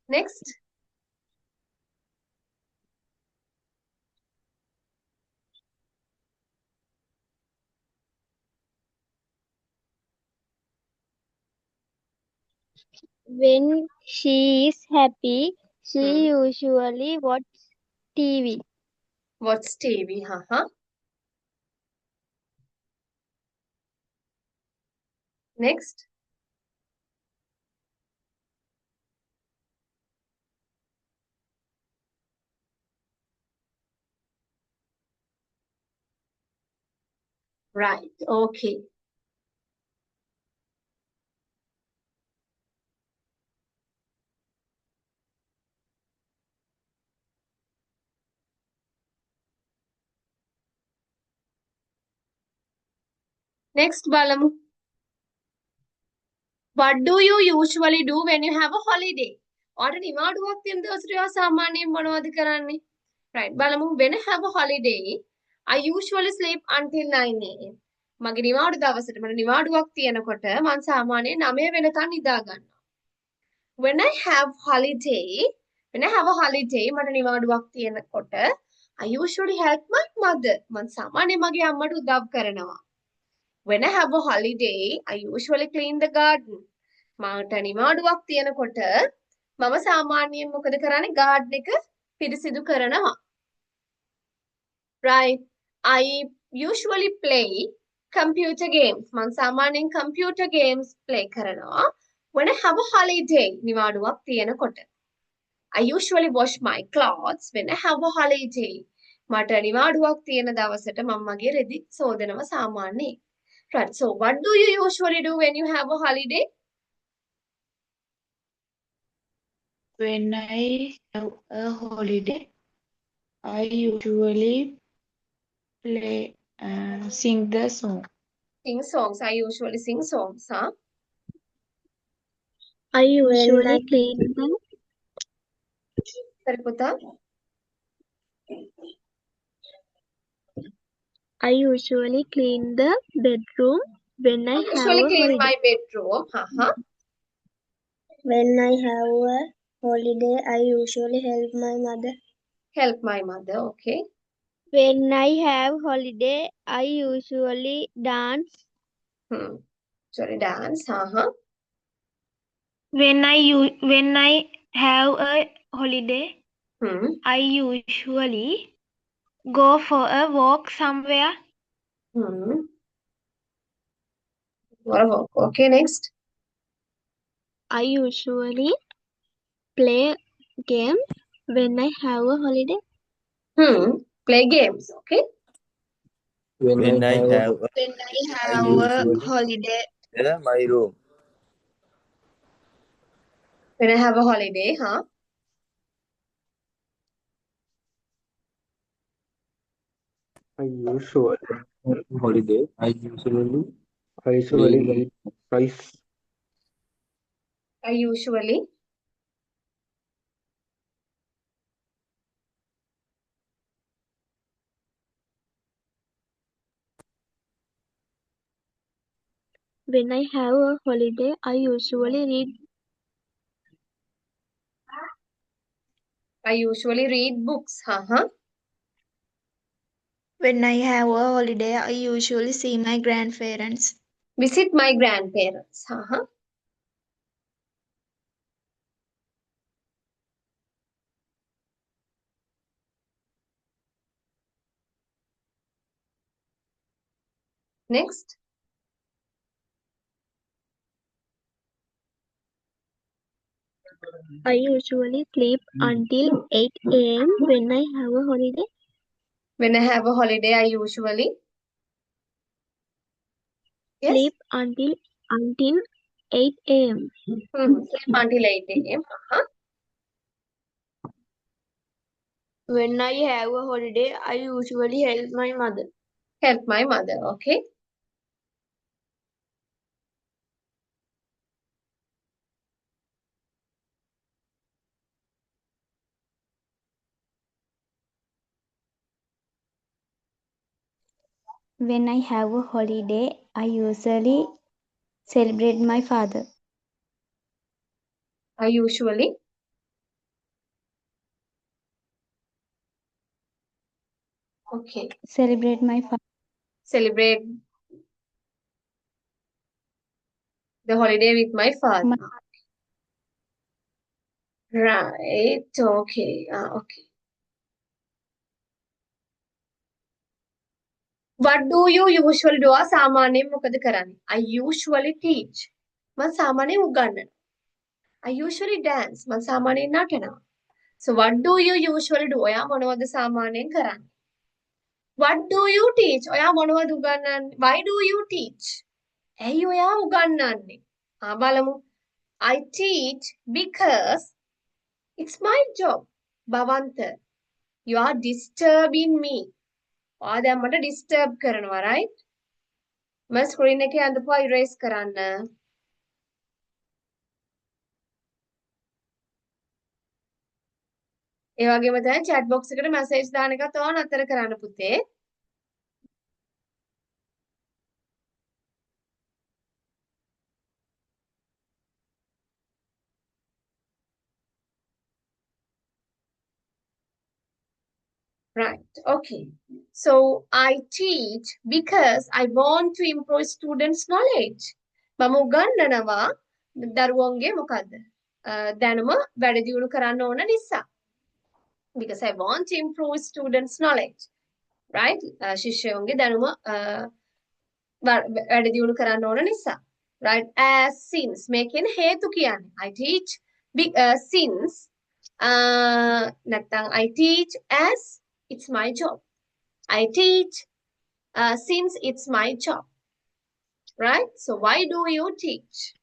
Speaker 1: Next.
Speaker 2: When she is happy, she usually watch TV.
Speaker 1: Watch TV, huh? Next. Right, okay. Next බලමු. What do you usually do when you have a holiday? ඔයාට නිවාඩුවක් තියෙන දවසට ඔයා සාමාන්‍යයෙන් මොනවද කරන්නේ? Right, බලමු. When I have a holiday, I usually sleep until 9 a.m. මගේ නිවාඩු දවසට මට නිවාඩුවක් තියෙනකොට මම සාමාන්‍යයෙන් 9 වෙනකන් නිදා ගන්නවා. When I have a holiday මට නිවාඩුවක් තියෙනකොට I usually help my mother. මම සාමාන්‍යයෙන් මගේ අම්මට උදව් කරනවා. When I have a holiday, I usually clean the garden. මට නිවාඩුවක් තියෙනකොට මම සාමාන්‍යයෙන් මොකද කරන්නේ? garden එක පිරිසිදු කරනවා. Right. I usually play computer games. මම සාමාන්‍යයෙන් computer games play කරනවා. When I have a holiday, නිවාඩුවක් තියෙනකොට. I usually wash my clothes when I have a holiday. මට නිවාඩුවක් තියෙන දවසට මම මගේ රෙදි සෝදනවා සාමාන්‍යයෙන්. Right. So what do you usually do when you have a holiday?
Speaker 10: When I have a holiday, I usually sing the song.
Speaker 1: Sing songs. I usually sing songs, huh?
Speaker 2: I usually clean the
Speaker 1: Sorry, Putta.
Speaker 2: I usually clean the bedroom when I have
Speaker 1: usually
Speaker 2: a
Speaker 1: clean
Speaker 2: holiday.
Speaker 1: my bedroom. Uh-huh.
Speaker 2: When I have a holiday, I usually help my mother.
Speaker 1: Help my mother, okay.
Speaker 2: When I have holiday, I usually dance.
Speaker 1: Sorry, dance. Uh-huh.
Speaker 4: When I have a holiday, I usually go for a walk somewhere.
Speaker 1: Walk. Okay, next.
Speaker 2: I usually play games when I have a holiday.
Speaker 1: Play games, okay.
Speaker 11: When I have
Speaker 3: a holiday.
Speaker 11: My room.
Speaker 1: When I have a holiday, huh?
Speaker 9: I usually holiday. I usually rice.
Speaker 1: I usually
Speaker 2: When I have a holiday, I usually
Speaker 1: read books, huh?
Speaker 3: When I have a holiday, I usually see my grandparents.
Speaker 1: Visit my grandparents, huh? Next.
Speaker 2: I usually sleep until 8 a.m. when I have a holiday.
Speaker 1: When I have a holiday, I usually yes.
Speaker 2: Sleep until 8 a.m.
Speaker 1: Sleep until 8 a.m.
Speaker 3: When I have a holiday, I usually help my mother.
Speaker 1: Help my mother. Okay.
Speaker 5: When I have a holiday, I usually celebrate my father.
Speaker 1: I usually okay.
Speaker 5: Celebrate my father.
Speaker 1: Celebrate the holiday with my father. Right. Okay. Okay. What do you usually do? සාමාන්‍යයෙන් මොකද කරන්නේ? I usually teach. මම සාමාන්‍යයෙන් උගන්වනවා. I usually dance. මම සාමාන්‍යයෙන් නටනවා. So what do you usually do? ඔයා මොනවද සාමාන්‍යයෙන් කරන්නේ? What do you teach? ඔයා මොනවද උගන්වන්නේ? Why do you teach? ඇයි ඔයා උගන්වන්නේ? බලමු. I teach because it's my job. භවන්ත. You are disturbing me. ඔයා දැන් මට disturb කරනවා, right? මම screen එකේ අඳපුවා erase කරන්න. ඒ වගේම තමයි chat box එකට message දාන එකත් ඔයා නතර කරන්න පුතේ. Right. Okay. So I teach because I want to improve students' knowledge. මම උගන්වනවා දරුවන්ගේ මොකද්ද? දැනුම වැඩි දියුණු කරන්න ඕන නිසා. Because I want to improve students' knowledge. Right? ශිෂ්‍යයන්ගේ දැනුම වැඩි දියුණු කරන්න ඕන නිසා. Right? As since මේකෙන් හේතු කියන්නේ. I teach since නැත්නම් I teach as it's my job. I teach since it's my job. Right? So why do you teach?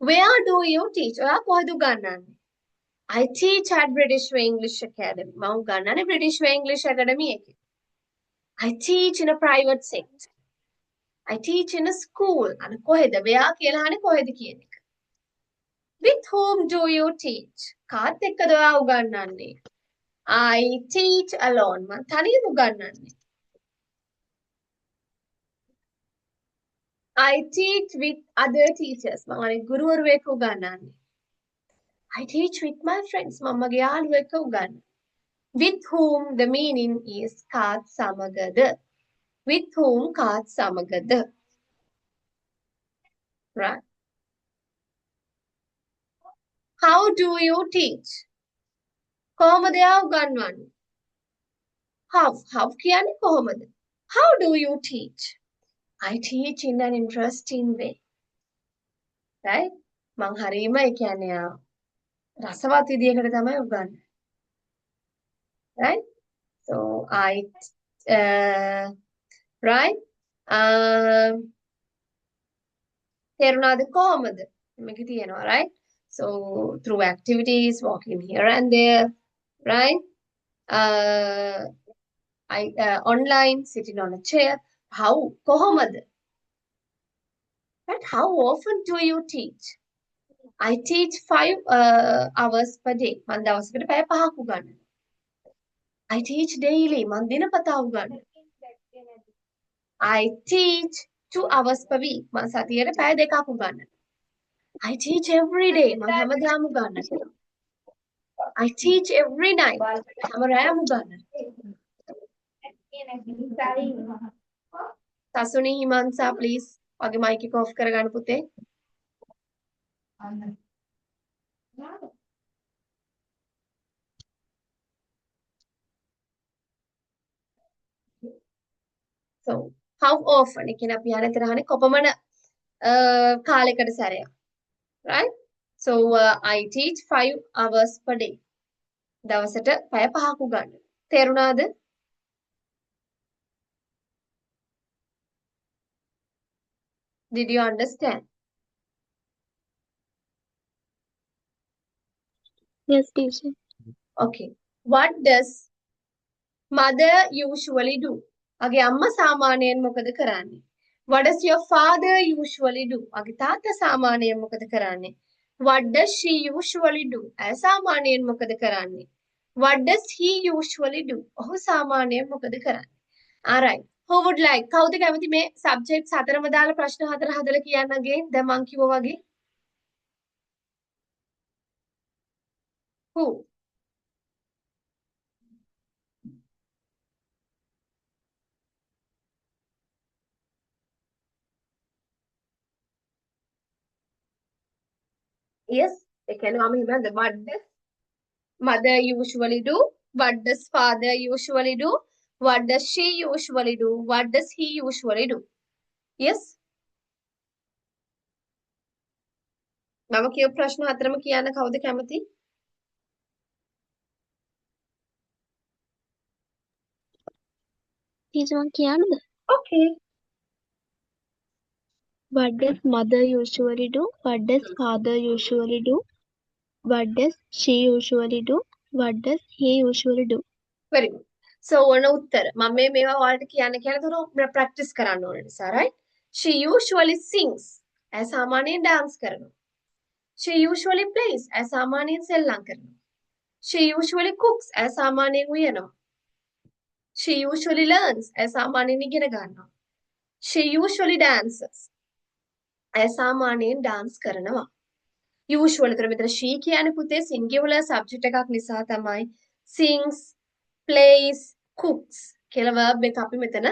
Speaker 1: Where do you teach? ඔයා කොහෙද උගන්වන්නේ? I teach at British Way English Academy. මම උගන්වන්නේ British Way English Academy එකේ. I teach in a private sector. I teach in a school. අන කොහෙද? where කියලා අහන්නේ කොහෙද කියන එක. With whom do you teach? කාත් එක්කද ඔයා උගන්වන්නේ? I teach alone. මම තනියම උගන්වන්නේ. I teach with other teachers. මම අනිත් ගුරුවරු එක්ක උගන්වන්නේ. I teach with my friends. මම මගේ යාළුවෝ එක්ක උගන්වන්නේ. With whom the meaning is කාත් සමගද. With whom කාත් සමගද. Right. How do you teach? කොහොමද එයා උගන්වන්නේ? How කියන්නේ කොහොමද? How do you teach? I teach in an interesting way. Right? මං හරීම ඒ කියන්නේ රසවත් විදියකට තමයි උගන්වන්නේ. Right? So right? තේරුණාද කොහොමද? මේක තියෙනවා, right? So through activities, walking here and there, right? Online, sitting on a chair. How කොහොමද? Right? How often do you teach? I teach 5 hours per day. මම දවසකට පැය 5ක් උගන්වනවා. I teach daily. මම දිනපතා උගන්වනවා. I teach 2 hours per week. මම සතියට පැය 2ක් උගන්වනවා. I teach every day. මම හැමදාම උගන්වනවා. I teach every night. හැම රැයම උගන්වනවා. සසුනි හිමන්සා please වගේ mic එක off කරගන්න පුතේ. So how often ඒ කියන්නේ අපි අහන තරහනේ කොපමණ කාලයකට සැරයක් right so I teach 5 hours per day දවසට පැය 5ක් උගන්වනවා තේරුණාද did you understand
Speaker 2: Yes, teacher.
Speaker 1: okay what does mother usually do අගේ අම්මා සාමාන්‍යයෙන් මොකද කරන්නේ what does your father usually do අගේ තාත්තා සාමාන්‍යයෙන් මොකද කරන්නේ what does she usually do ඇය සාමාන්‍යයෙන් මොකද කරන්නේ what does he usually do ඔහු සාමාන්‍යයෙන් මොකද කරන්නේ alright who would like කවුද කැමති මේ subjects හතරම දාලා ප්‍රශ්න හතර හදලා කියන්නගේ දැන් මං කිව්වා වගේ who yes ඒ කියන්නේ මම හිතන්නේ what does mother usually do what does father usually do what does she usually do what does he usually do yes මම කියපු ප්‍රශ්න හතරම කියන්න කවුද කැමති
Speaker 2: Teacher, මම කියන්නද?
Speaker 1: okay
Speaker 2: What does mother usually do? What does father usually do? What does she usually do? What does he usually do?
Speaker 1: very good so ඔන්න උත්තර මම මේවා ඔයාලට කියන්න කියලා දුර ප්‍රැක්ටිස් කරන්න ඕන නිසා right she usually sings ඇය සාමාන්‍යයෙන් dance කරනවා she usually plays ඇය සාමාන්‍යයෙන් සෙල්ලම් කරනවා she usually cooks ඇය සාමාන්‍යයෙන් උයනවා she usually learns ඇය සාමාන්‍යයෙන් ඉගෙන ගන්නවා she usually dances ඇය සාමාන්‍යයෙන් dance කරනවා usually තර මෙතන she කියන්නේ පුතේ singular subject එකක් නිසා තමයි sings plays cooks කියලා verb එක අපි මෙතන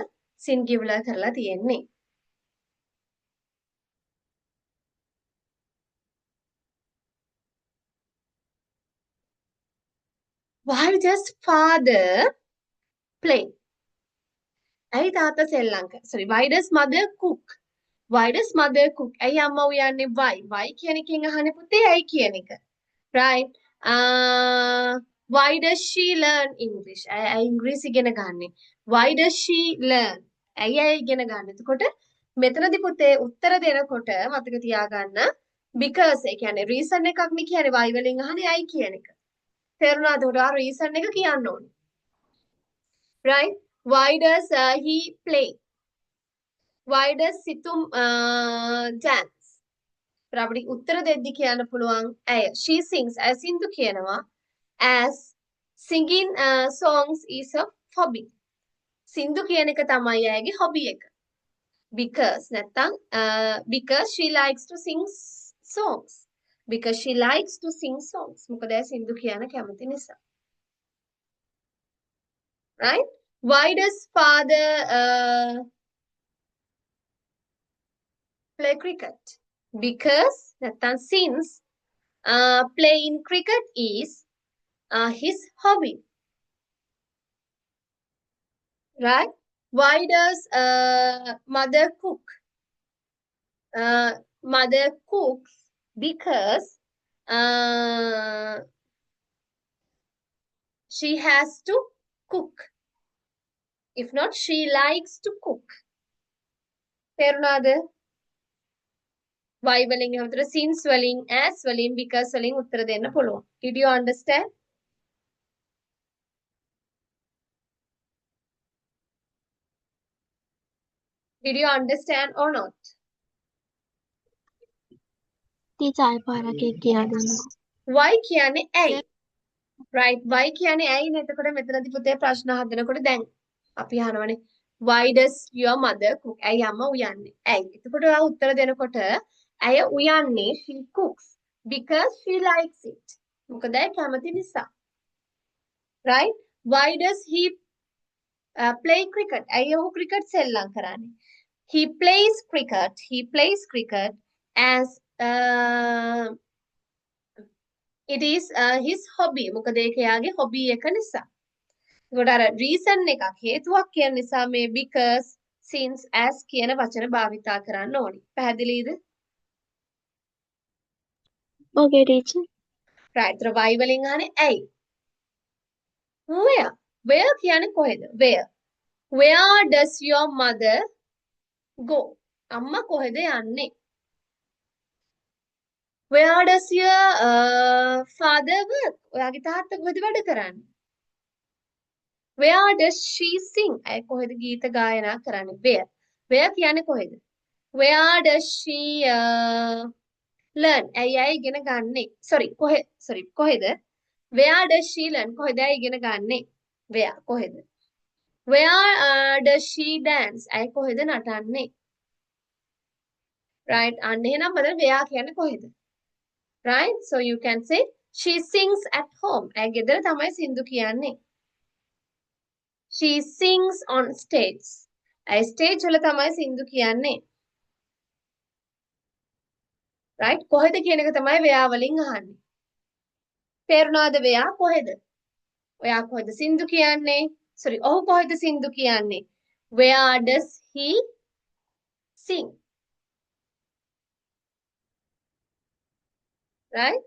Speaker 1: singular කරලා තියෙන්නේ why does father play ඇයි තාත්තා සෙල්ලම් කරන්නේ sorry why does mother cook why does mother cook ඇයි අම්මා උයන්නේ why කියන එකෙන් අහන්නේ පුතේ ඇයි කියන එක right why does she learn english ඇයි ඉංග්‍රීසි ඉගෙන ගන්නෙ why does she learn ඇයි ඉගෙන ගන්න එතකොට මෙතනදී පුතේ උත්තර දෙනකොට මතක තියාගන්න because ඒ කියන්නේ reason එකක් නේ කියන්නේ why වලින් අහන්නේ ඇයි කියන එක තේරුණාද උඩ ආ reason එක කියන්න ඕනේ right why does he play why does situm dance අපිට උත්තර දෙද්දි කියන්න පුළුවන් ඇය she sings ඇය සින්දු කියනවා as singing songs is a hobby සින්දු කියන එක තමයි ඇයගේ hobby එක because නැත්තම් because she likes to sing songs because she likes to sing songs මොකද ඇය සින්දු කියන කැමති නිසා right why does father play cricket because නැත්තම් since playing cricket is his hobby right why does mother cook mother cooks because she has to cook if not she likes to cook තේරුණාද why වලින් හැමතර since වලින් as වලින් because වලින් උත්තර දෙන්න පුළුවන් did you understand did you understand or not
Speaker 2: Teacher, ආයෙ පාරක් කියා දෙන්නකෝ.
Speaker 1: why කියන්නේ ඇයි right why කියන්නේ ඇයි නේ එතකොට මෙතනදී පුතේ ප්‍රශ්න හදනකොට දැන් අපි අහනවනේ why does your mother cook ඇයි අම්මා උයන්නේ ඇයි එතකොට ඔයා උත්තර දෙනකොට ඇය උයන්නේ she cooks because she likes it මොකද ඇය කැමති නිසා right why does he play cricket ඇයි ඔහු cricket සෙල්ලම් කරන්නේ he plays cricket as it is his hobby මොකද ඒක එයාගේ hobby එක නිසා ඒකට අර reason එකක් හේතුවක් කියන නිසා මේ because since as කියන වචන භාවිතා කරන්න ඕනි. පැහැදිලිද?
Speaker 2: Okay, teacher.
Speaker 1: right. why වලින් අහන්නේ ඇයි? where කියන්නේ කොහෙද? where does your mother go? අම්මා කොහෙද යන්නේ? where does your father work? ඔයාගේ තාත්තා කොහෙද වැඩ කරන්නේ? where does she sing? ඇය කොහෙද ගීත ගායනා කරන්නේ? where කියන්නේ කොහෙද? where does she learn? ඇයි ඉගෙන ගන්නෙ? කොහෙද? where does she learn? කොහෙද ඇයි ඉගෙන ගන්නෙ? කොහෙද? where does she dance? ඇයි කොහෙද නටන්නේ? right අන්න එහෙනම් බලන්න where කියන්නේ කොහෙද? right so you can say she sings at home. ඇයි ගෙදර තමයි සින්දු කියන්නේ. she sings on stage. ඇයි stage වල තමයි සින්දු කියන්නේ. right කොහෙද කියන එක තමයි where වලින් අහන්නේ. තේරුණාද where කොහෙද? ඔයා කොහෙද සින්දු කියන්නේ? ඔහු කොහෙද සින්දු කියන්නේ? where does he sing? right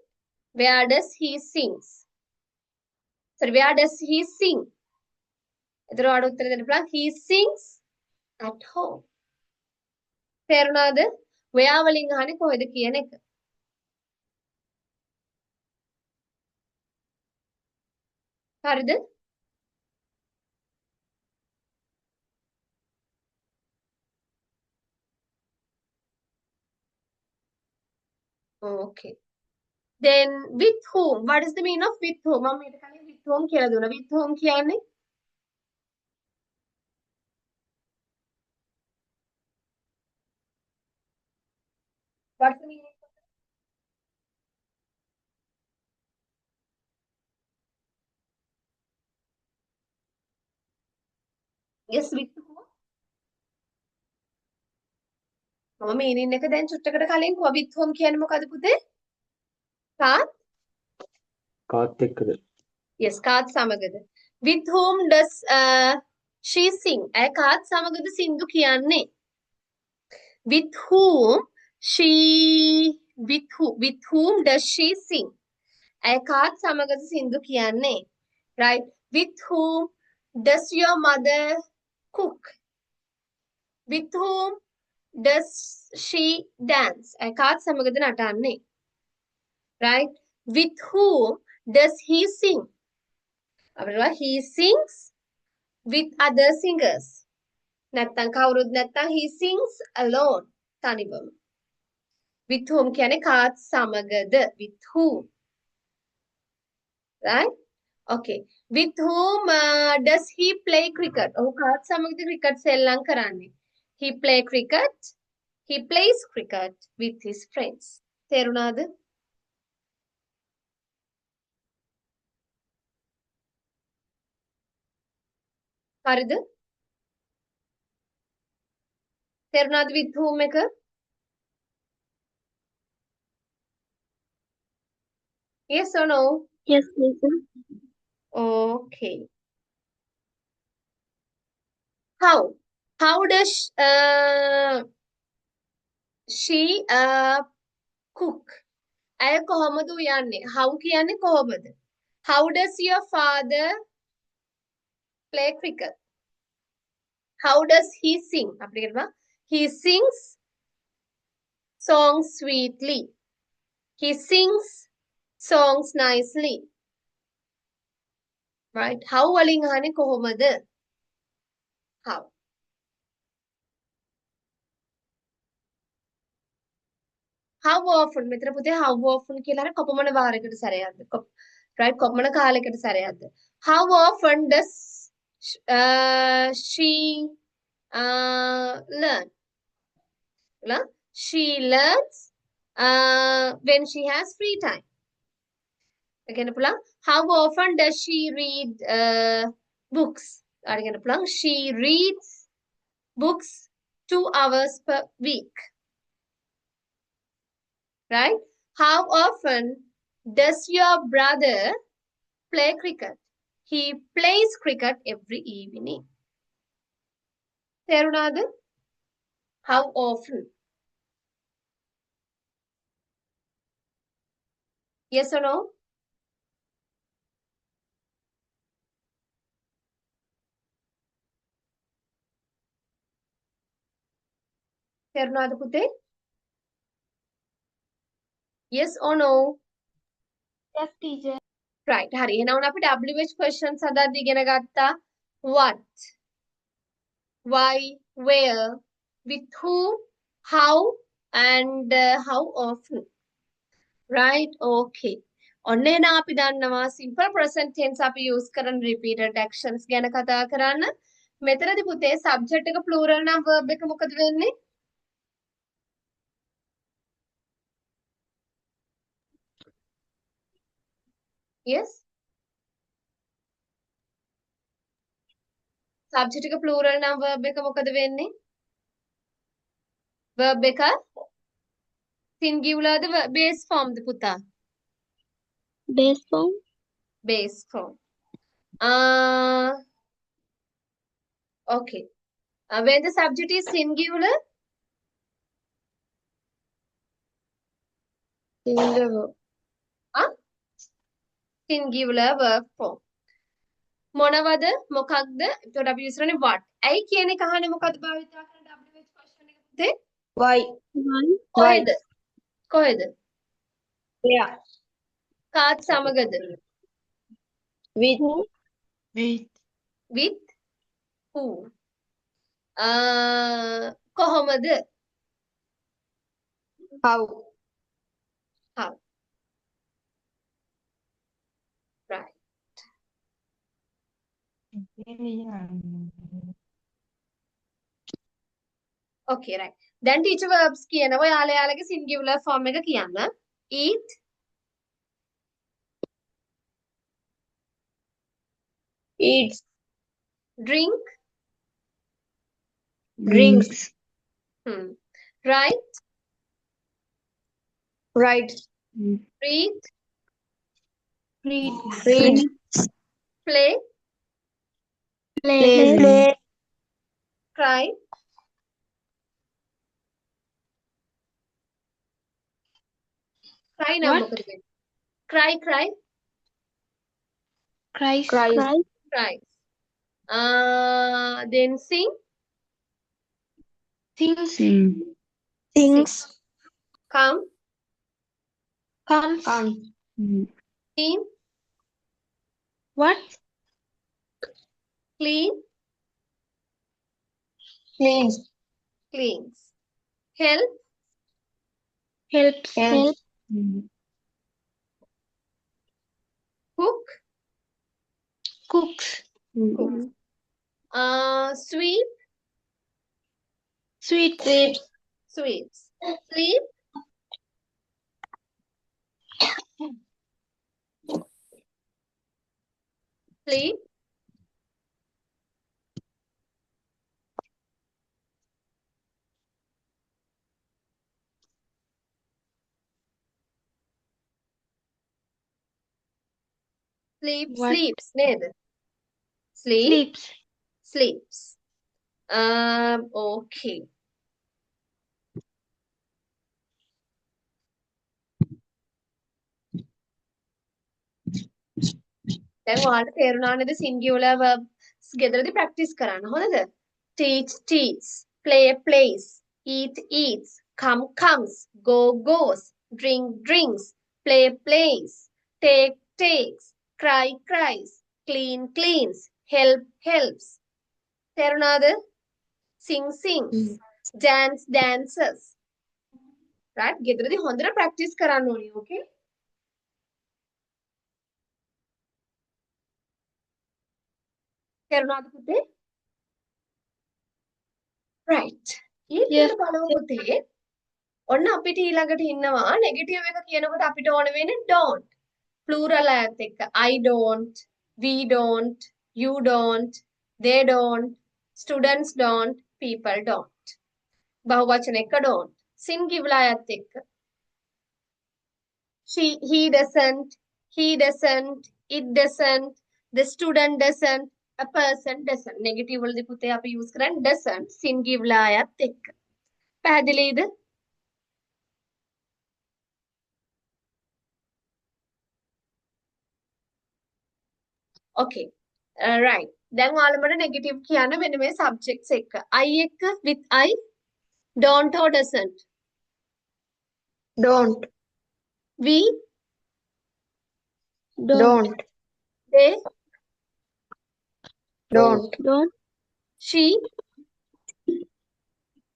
Speaker 1: where does he sings? where does he sing? එතකොට උත්තර දෙන්න පුළුවන් he sings at home. තේරුණාද? where වලින් අහන්නේ කොහෙද කියන එක. හරිද? okay then with whom? what is the meaning of with whom? මම ඊට කලින් with whom කියලා දුන්නා. with whom කියන්නේ what's the meaning? yes with whom? මම meaning එක දැන් චුට්ටකට කලින් කිව්වා with whom කියන්නේ මොකද පුතේ?
Speaker 9: කාත් එක්කද?
Speaker 1: yes කාත් සමගද? with whom does she sing? ඇය කාත් සමගද සින්දු කියන්නේ? with whom does she sing? ඇය කාත් සමගද සින්දු කියන්නේ? right with whom does your mother cook? with whom does she dance? ඇය කාත් සමගද නටන්නේ? right with whom does he sing? he sings with other singers. නැත්තම් කවුරුත් නැත්තම් he sings alone. තනිවම. with whom කියන්නේ කාත් සමගද? with whom? right okay with whom does he play cricket? ඔහු කාත් සමගද cricket සෙල්ලම් කරන්නේ? he plays cricket with his friends. තේරුණාද? හරිද? තේරුණාද with whom එක? yes or no?
Speaker 2: Yes, teacher.
Speaker 1: okay how does she cook? ඇය කොහොමද උයන්නේ? how කියන්නේ කොහොමද? how does your father play cricket? how does he sing? அப்படி கேட்டா he sings songs sweetly. he sings songs nicely. right how වලින් අහන්නේ කොහොමද? how often? මෙතන පුතේ how often කියලා හරි කොපමණ වාරයකට සැරයක්ද? right කොපමණ කාලයකට සැරයක්ද? how often does she learn? she learns when she has free time. again පුළා how often does she read books? again පුළා she reads books 2 hours per week. right how often does your brother play cricket? he plays cricket every evening. තේරුණාද? How often? Yes or no? තේරුණාද පුතේ? Yes or no?
Speaker 3: Yes, teacher.
Speaker 1: Right. හරි. එහෙනම් අපි WH questions අදත් ඉගෙන ගත්තා. What? Why? Where? With whom? How? And how often? Right? Okay. ඔන්න එහෙනම් අපි දන්නවා simple present tense අපි use කරන repeated actions ගැන කතා කරන්න. මෙතනදී පුතේ subject එක plural නම් verb එක මොකද වෙන්නේ? Yes? Subject එක plural නම් verb එක මොකද වෙන්නේ? Verb එක singular ද base form ද පුතා?
Speaker 2: Base form.
Speaker 1: Base form. Okay. When the subject is singular, singular verb form. මොනවද මොකක්ද? එතකොට අපි use කරන්නේ what. ඇයි කියන එක අහන්නේ මොකද්ද භාවිතා කරන WH question එක පුතේ?
Speaker 3: Why?
Speaker 1: කොහෙද? කොහෙද?
Speaker 3: Where?
Speaker 1: කාත් සමගද?
Speaker 3: With.
Speaker 1: With who? කොහොමද?
Speaker 3: How?
Speaker 1: How? Right. Okay, right. දැන් teacher verbs කියනවා යාළයාලගේ singular form එක කියන්න. Eat,
Speaker 3: Eats.
Speaker 1: drink,
Speaker 3: Drinks.
Speaker 1: write,
Speaker 3: Writes.
Speaker 1: read,
Speaker 3: Reads.
Speaker 1: play,
Speaker 3: Plays.
Speaker 1: cry, cry නම් මොකද වෙන්නේ? Cry.
Speaker 3: Cries.
Speaker 1: Cries. Then sing,
Speaker 3: Sings.
Speaker 1: come,
Speaker 3: Comes.
Speaker 1: clean,
Speaker 3: What?
Speaker 1: clean,
Speaker 3: Cleans.
Speaker 1: cleans, help,
Speaker 3: Helps.
Speaker 1: cook,
Speaker 3: Cooks.
Speaker 1: sweep,
Speaker 3: Sweets.
Speaker 1: sweeps, sleep, sleep,
Speaker 3: What?
Speaker 1: sleeps නේද?
Speaker 3: Sleeps.
Speaker 1: Sleeps. Okay. දැන් ඔයාලට තේරුණා නේද singular verbs ගෙදරදී practice කරන්න හොඳද? Teach teaches, play plays, eat eats, come comes, go goes, drink drinks, play plays, take takes, cry cries, clean cleans, help helps. තේරුණාද? Sing sings, dance dances. Right? ගෙදරදී හොඳට practice කරන්න ඕනේ, okay? තේරුණාද පුතේ? Right. ඊළඟට බලමු පුතේ. ඔන්න අපිට ඊළඟට ඉන්නවා negative එක කියනකොට අපිට ඕන වෙන්නේ don't. Plural ayat ekka. I don't, we don't, you don't, they don't, students don't, people don't. බහුවචන එක don't. Singular ayat ekka. He doesn't, it doesn't, the student doesn't, a person doesn't. Negative වලදී පුතේ අපි use කරන්නේ doesn't singular අයත් එක්ක. පැහැදිලිද? Okay. Right. දැන් ඔයාලා මට negative කියන්න වෙන මේ subjects එක්ක. I එක්ක with I don't or doesn't.
Speaker 2: Don't.
Speaker 1: We
Speaker 2: Don't.
Speaker 1: they
Speaker 2: Don't. Don't.
Speaker 1: she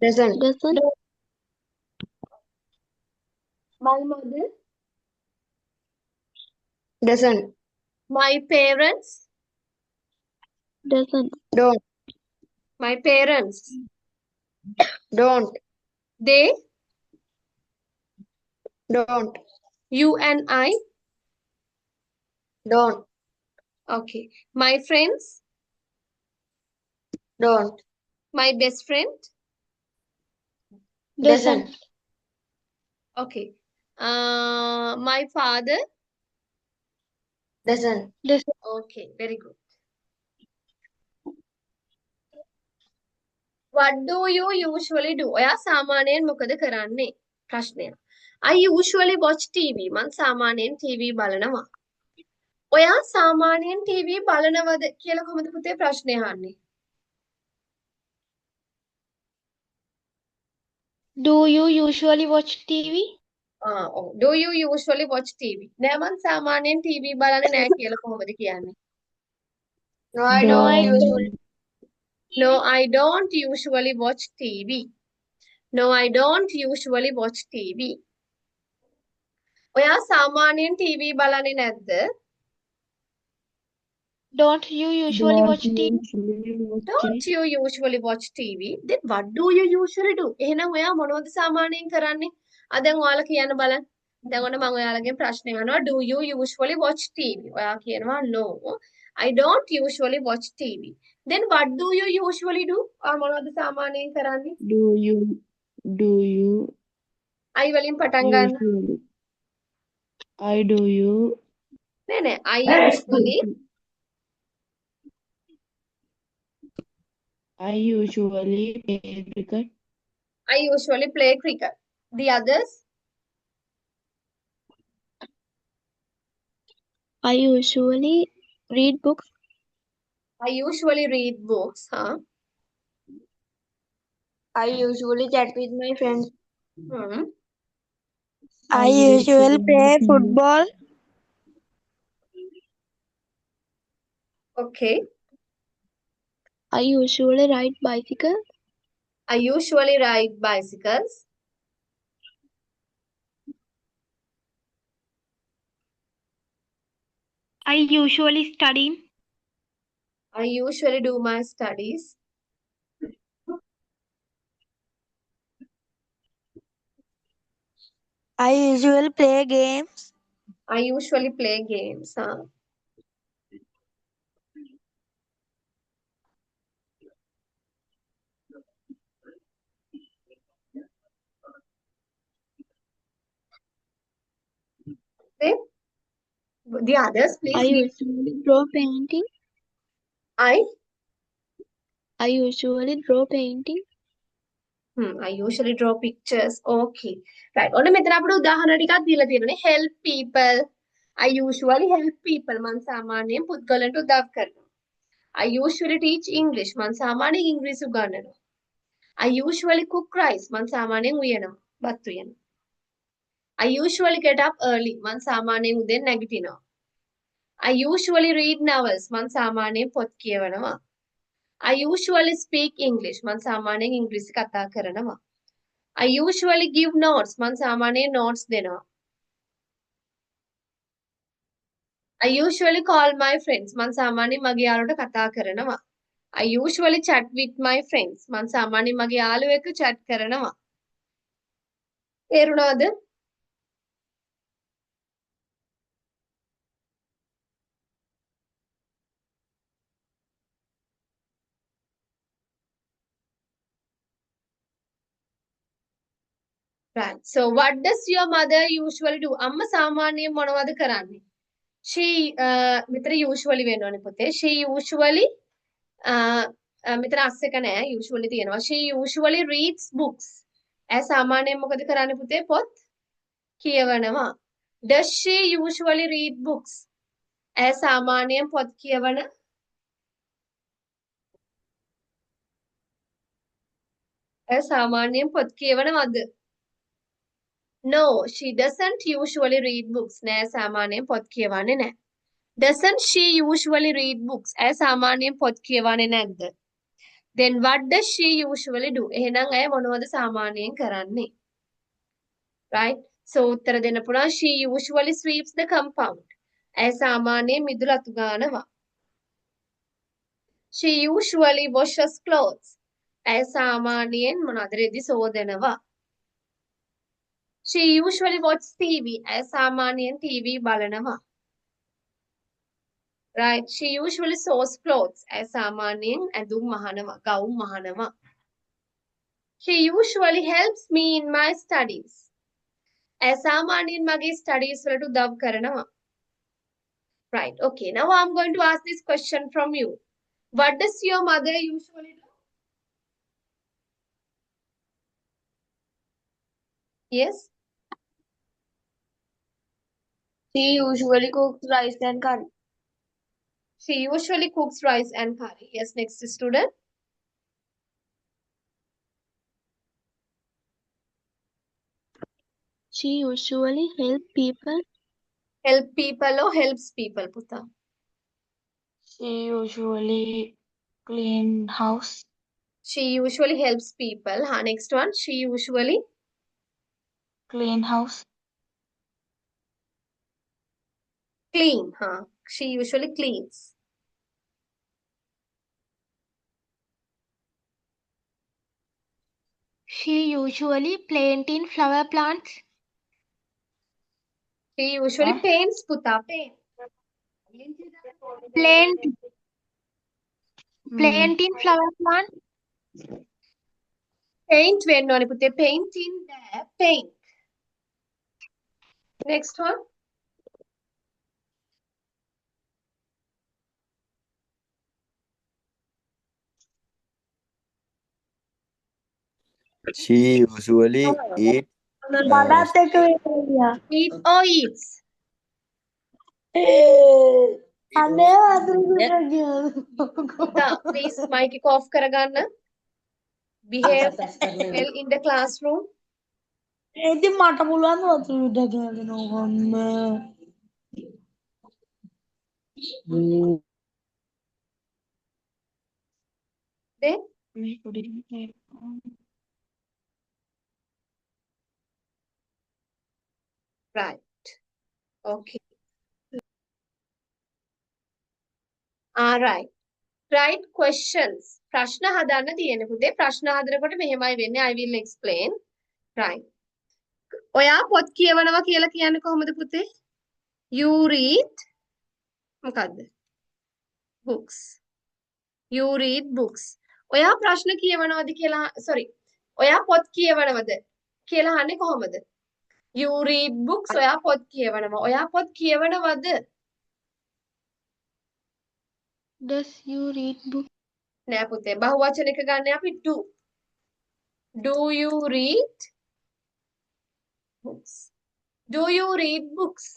Speaker 2: Doesn't. Doesn't.
Speaker 1: my mother
Speaker 2: Doesn't.
Speaker 1: my parents
Speaker 2: Doesn't. Don't.
Speaker 1: my parents
Speaker 2: Don't.
Speaker 1: they
Speaker 2: Don't.
Speaker 1: you and I
Speaker 2: Don't.
Speaker 1: okay my friends
Speaker 2: Don't.
Speaker 1: my best friend
Speaker 2: Doesn't.
Speaker 1: okay my father
Speaker 2: Doesn't.
Speaker 1: okay very good what do you usually do ඔයා සාමාන්‍යයෙන් මොකද කරන්නේ ප්‍රශ්නය I usually watch TV මං සාමාන්‍යයෙන් TV බලනවා ඔයා සාමාන්‍යයෙන් TV බලනවද කියලා කොහොමද පුතේ ප්‍රශ්නේ අහන්නේ
Speaker 4: Do you usually watch TV?
Speaker 1: do you usually watch TV නෑ මං සාමාන්‍යයෙන් TV බලන්නේ නෑ කියලා කොහොමද කියන්නේ
Speaker 2: No, I don't usually.
Speaker 1: No, I don't usually watch TV. No, I don't usually watch TV. ඔයා සාමාන්‍යයෙන් TV බලන්නේ නැද්ද?
Speaker 4: Don't you usually watch TV?
Speaker 1: Don't you usually watch TV? Then what do you usually do? එහෙනම් ඔයා මොනවද සාමාන්‍යයෙන් කරන්නේ? දැන් ඔයාලා කියන්න බලන්න. දැන් ඔන්න මම ඔයාලගෙන් ප්‍රශ්න අහනවා. Do you usually watch TV? ඔයා කියනවා no. I don't usually watch TV. Then what do you usually do? ඔයා මොනවද සාමාන්‍යයෙන් කරන්නේ?
Speaker 10: Do you
Speaker 1: I වලින් පටන් ගන්න.
Speaker 10: usually I do you
Speaker 1: නෑ නෑ I usually
Speaker 10: play cricket.
Speaker 1: I usually play cricket. The others?
Speaker 2: I usually read books.
Speaker 1: I usually read books, huh?
Speaker 2: I usually chat with my friends.
Speaker 10: I usually play football.
Speaker 1: Okay.
Speaker 2: I usually ride bicycle.
Speaker 1: I usually ride bicycles.
Speaker 4: I usually study.
Speaker 1: I usually do my studies.
Speaker 10: I usually play games.
Speaker 1: I usually play games, huh? Then, the others, please.
Speaker 2: I usually draw painting.
Speaker 1: I
Speaker 2: usually draw painting.
Speaker 1: I usually draw pictures. Okay. Right. ඔන්න මෙතන අපිට උදාහරණ ටිකක් දීලා තියෙනනේ. Help people. I usually help people. මං සාමාන්‍යයෙන් පුද්ගලයන්ට උදව් කරනවා. I usually teach English. මං සාමාන්‍යයෙන් ඉංග්‍රීසි උගන්වනවා. I usually cook rice. මං සාමාන්‍යයෙන් උයනවා. බත් උයනවා. I usually get up early. මං සාමාන්‍යයෙන් උදෙන් නැගිටිනවා. I usually read novels. මං සාමාන්‍යයෙන් පොත් කියවනවා. I usually speak English. මං සාමාන්‍යයෙන් ඉංග්‍රීසි කතා කරනවා. I usually give notes. මං සාමාන්‍යයෙන් notes දෙනවා. I usually call my friends. මං සාමාන්‍යයෙන් මගේ යාළුවන්ට කතා කරනවා. I usually chat with my friends. මං සාමාන්‍යයෙන් මගේ යාළුවෙක් එක්ක chat කරනවා. තේරුණාද? Right. So what does your mother usually do? අම්මා සාමාන්‍යයෙන් මොනවද කරන්නේ? She මෙතන usually වෙන්න ඕනේ පුතේ. She usually මෙතන අස් එක නෑ usually තියෙනවා. She usually reads books. ඇය සාමාන්‍යයෙන් මොකද කරන්නේ පුතේ? පොත් කියවනවා. Does she usually read books? ඇය සාමාන්‍යයෙන් පොත් කියවන ඇය සාමාන්‍යයෙන් පොත් කියවනවද? No, she doesn't usually read books. නෑ සාමාන්‍යයෙන් පොත් කියවන්නේ නෑ. Doesn't she usually read books? ඇය සාමාන්‍යයෙන් පොත් කියවන්නේ නැද්ද? Then what does she usually do? එහෙනම් ඇය මොනවද සාමාන්‍යයෙන් කරන්නේ? Right? So උත්තර දෙන්න පුළුවන් she usually sweeps the compound. ඇය සාමාන්‍යයෙන් මිදුළු අතු ගානවා. She usually washes clothes. ඇය සාමාන්‍යයෙන් මොනවද රෙදි සෝදනවා. She usually watches TV. ඇය සාමාන්‍යයෙන් TV බලනවා. Right? She usually sews clothes. ඇය සාමාන්‍යයෙන් ඇඳුම් මහනවා, ගවුම් මහනවා. She usually helps me in my studies. ඇය සාමාන්‍යයෙන් මගේ studies වලට උදව් කරනවා. Right. Okay. Now I'm going to ask this question from you. What does your mother usually do? Yes.
Speaker 10: She usually cooks rice and curry.
Speaker 1: She usually cooks rice and curry. Yes. Next student.
Speaker 2: She usually helps people.
Speaker 1: Help people or helps people, Puta?
Speaker 10: She usually clean house.
Speaker 1: She usually helps people. Next one. She usually
Speaker 10: Clean house.
Speaker 1: clean. She usually cleans.
Speaker 4: She usually planting flower plants.
Speaker 1: She usually paints, Puta. Paint.
Speaker 4: Planting flower plant.
Speaker 1: Paint when on put paint in there. Paint. Next one.
Speaker 11: She usually eat
Speaker 1: Eat or eats. Please mic එක off කරගන්න. Behave well in the classroom.
Speaker 12: ඉතින් මට පුළුවන් වතුර උඩ ගලන ඕගොල්ලෝ.
Speaker 1: Then right. Okay. All right. Right questions. ප්‍රශ්න හදන්න තියෙන පුතේ. ප්‍රශ්න හදනකොට මෙහෙමයි වෙන්නේ. I will explain. Right. ඔයා පොත් කියවනවා කියලා කියන්නේ කොහොමද පුතේ? You read මොකද්ද? Books. You read books. ඔයා ප්‍රශ්න කියවනවද කියලා sorry. ඔයා පොත් කියවනවද කියලා අහන්නේ කොහොමද? You read books. ඔයා පොත් කියවනවා. ඔයා පොත් කියවනවද?
Speaker 2: Does you read book?
Speaker 1: නෑ පුතේ. බහුවචන එක ගන්න අපි do. Do you read books? Do you read books?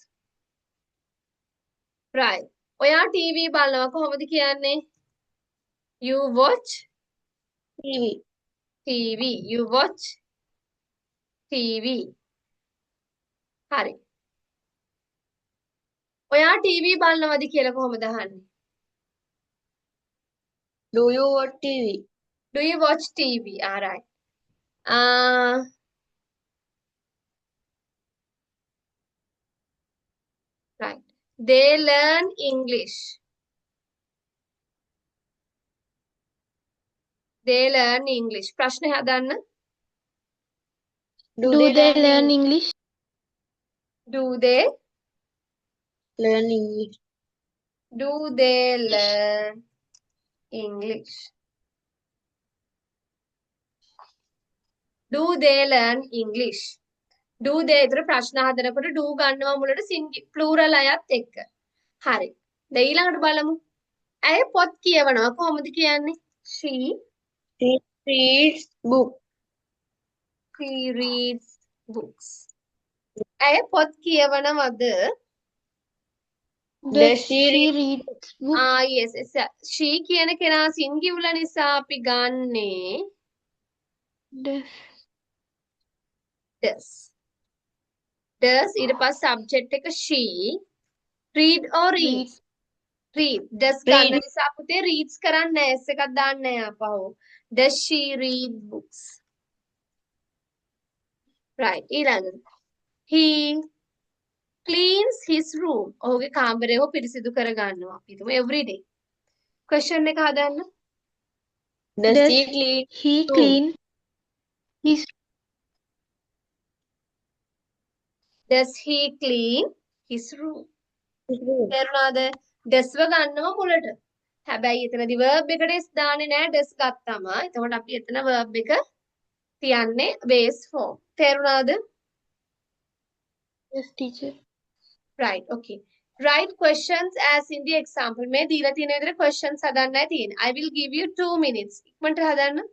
Speaker 1: Right. ඔයා TV බලනවා කොහොමද කියන්නේ? You watch
Speaker 10: TV.
Speaker 1: TV. You watch TV. හරි. ඔයා TV බලනවද කියලා කොහොමද අහන්නේ?
Speaker 10: Do you watch TV?
Speaker 1: Do you watch TV? All right. Right. They learn English. They learn English. ප්‍රශ්න හදන්න.
Speaker 2: Do they learn English?
Speaker 1: Do they
Speaker 10: Learn English.
Speaker 1: do they learn English? Do they learn English? Do they විතර ප්‍රශ්න හදනකොට do ගන්නවා මුලට plural අයත් එක්ක. හරි. දැන් ඊළඟට බලමු. ඇය පොත් කියවනවා. කොහොමද කියන්නේ? She
Speaker 10: reads book.
Speaker 1: reads books. ඇය පොත් කියවනවද?
Speaker 10: Does she read?
Speaker 1: yes. She කියන කෙනා singular නිසා අපි ගන්නේ does. Does ඊට පස්සේ subject එක she. Read or reads? Read. Does ගන්න නිසා පුතේ reads කරන්නේ නැහැ. S එකක් දාන්නේ නැහැ ආපහු. Does she read books? Right. ඊළඟට. He cleans his room. ඔහුගේ කාමරය ඔහු පිරිසිදු කර ගන්නවා. අපි හිතමු every day. Question එක හදන්න.
Speaker 10: Does he clean?
Speaker 4: He clean his
Speaker 1: Does he clean his room? තේරුණාද? does ව ගන්නවා මුලට. හැබැයි එතනදී verb එකට s දාන්නේ නැහැ does ගත්තම. එතකොට අපි එතන verb එක තියන්නේ base form. තේරුණාද?
Speaker 4: yes teacher.
Speaker 1: Right, okay. Write questions as in the example. මේ දීලා තියෙන විදිහට questions හදන්නයි තියෙන්නේ. I will give you 2 minutes. ඉක්මනට හදන්න.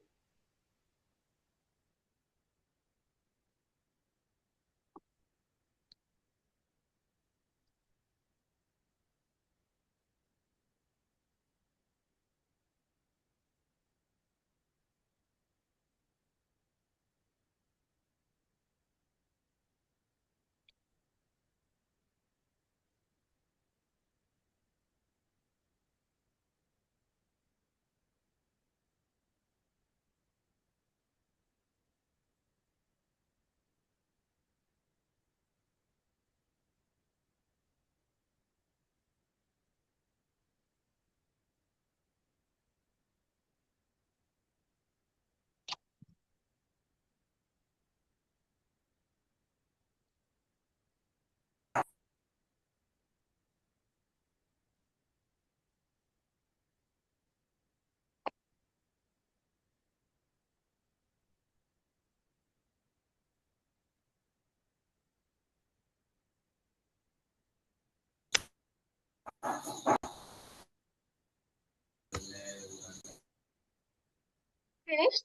Speaker 1: Finished?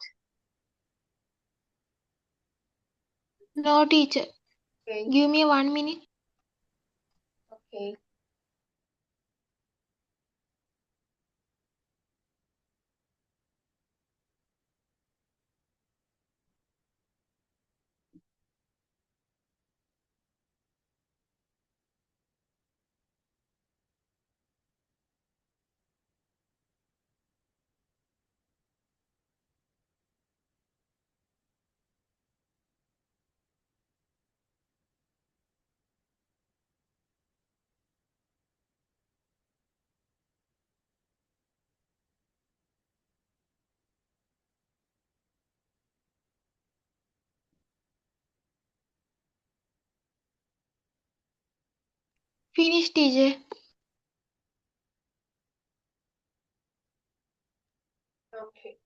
Speaker 4: No teacher.
Speaker 1: Okay.
Speaker 4: Give me 1 minute.
Speaker 1: Okay.
Speaker 4: Finish teacher.
Speaker 1: Okay.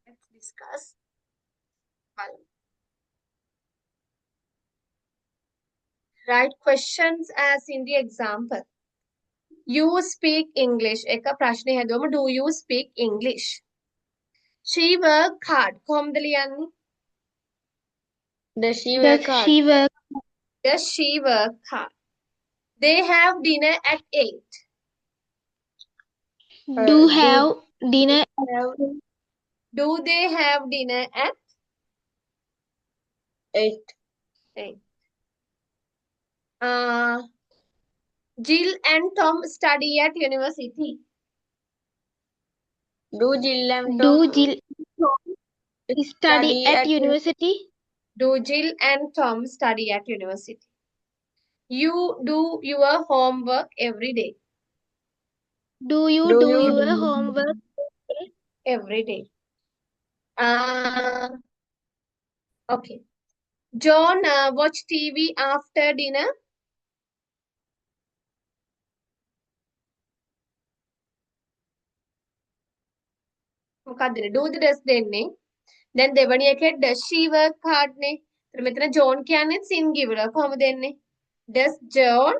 Speaker 1: Let's discuss. Write questions as in the example. You speak English. එක ප්‍රශ්නේ හැදුවම do you speak English? She work hard. කොහොමද ලියන්නේ?
Speaker 10: Does she
Speaker 4: Does
Speaker 10: work hard?
Speaker 4: she work?
Speaker 1: Does she work hard? They have dinner at 8.
Speaker 4: Do have dinner.
Speaker 1: Do they have dinner at
Speaker 10: 8.
Speaker 1: 8? Jill and Tom study at university.
Speaker 10: Do Jill and
Speaker 4: Do
Speaker 10: Tom
Speaker 4: Jill study at university?
Speaker 1: Do Jill and Tom study at university? You do your homework every day.
Speaker 3: Do you do your homework?
Speaker 1: Every day. Okay. John watch TV after dinner. මොකක්ද do the does දෙන්නේ. දැන් දෙවැනි එකේ does she work hard නේ. ඒතර මෙතන John කියන්නේ singular කොහොමද දෙන්නේ? Does John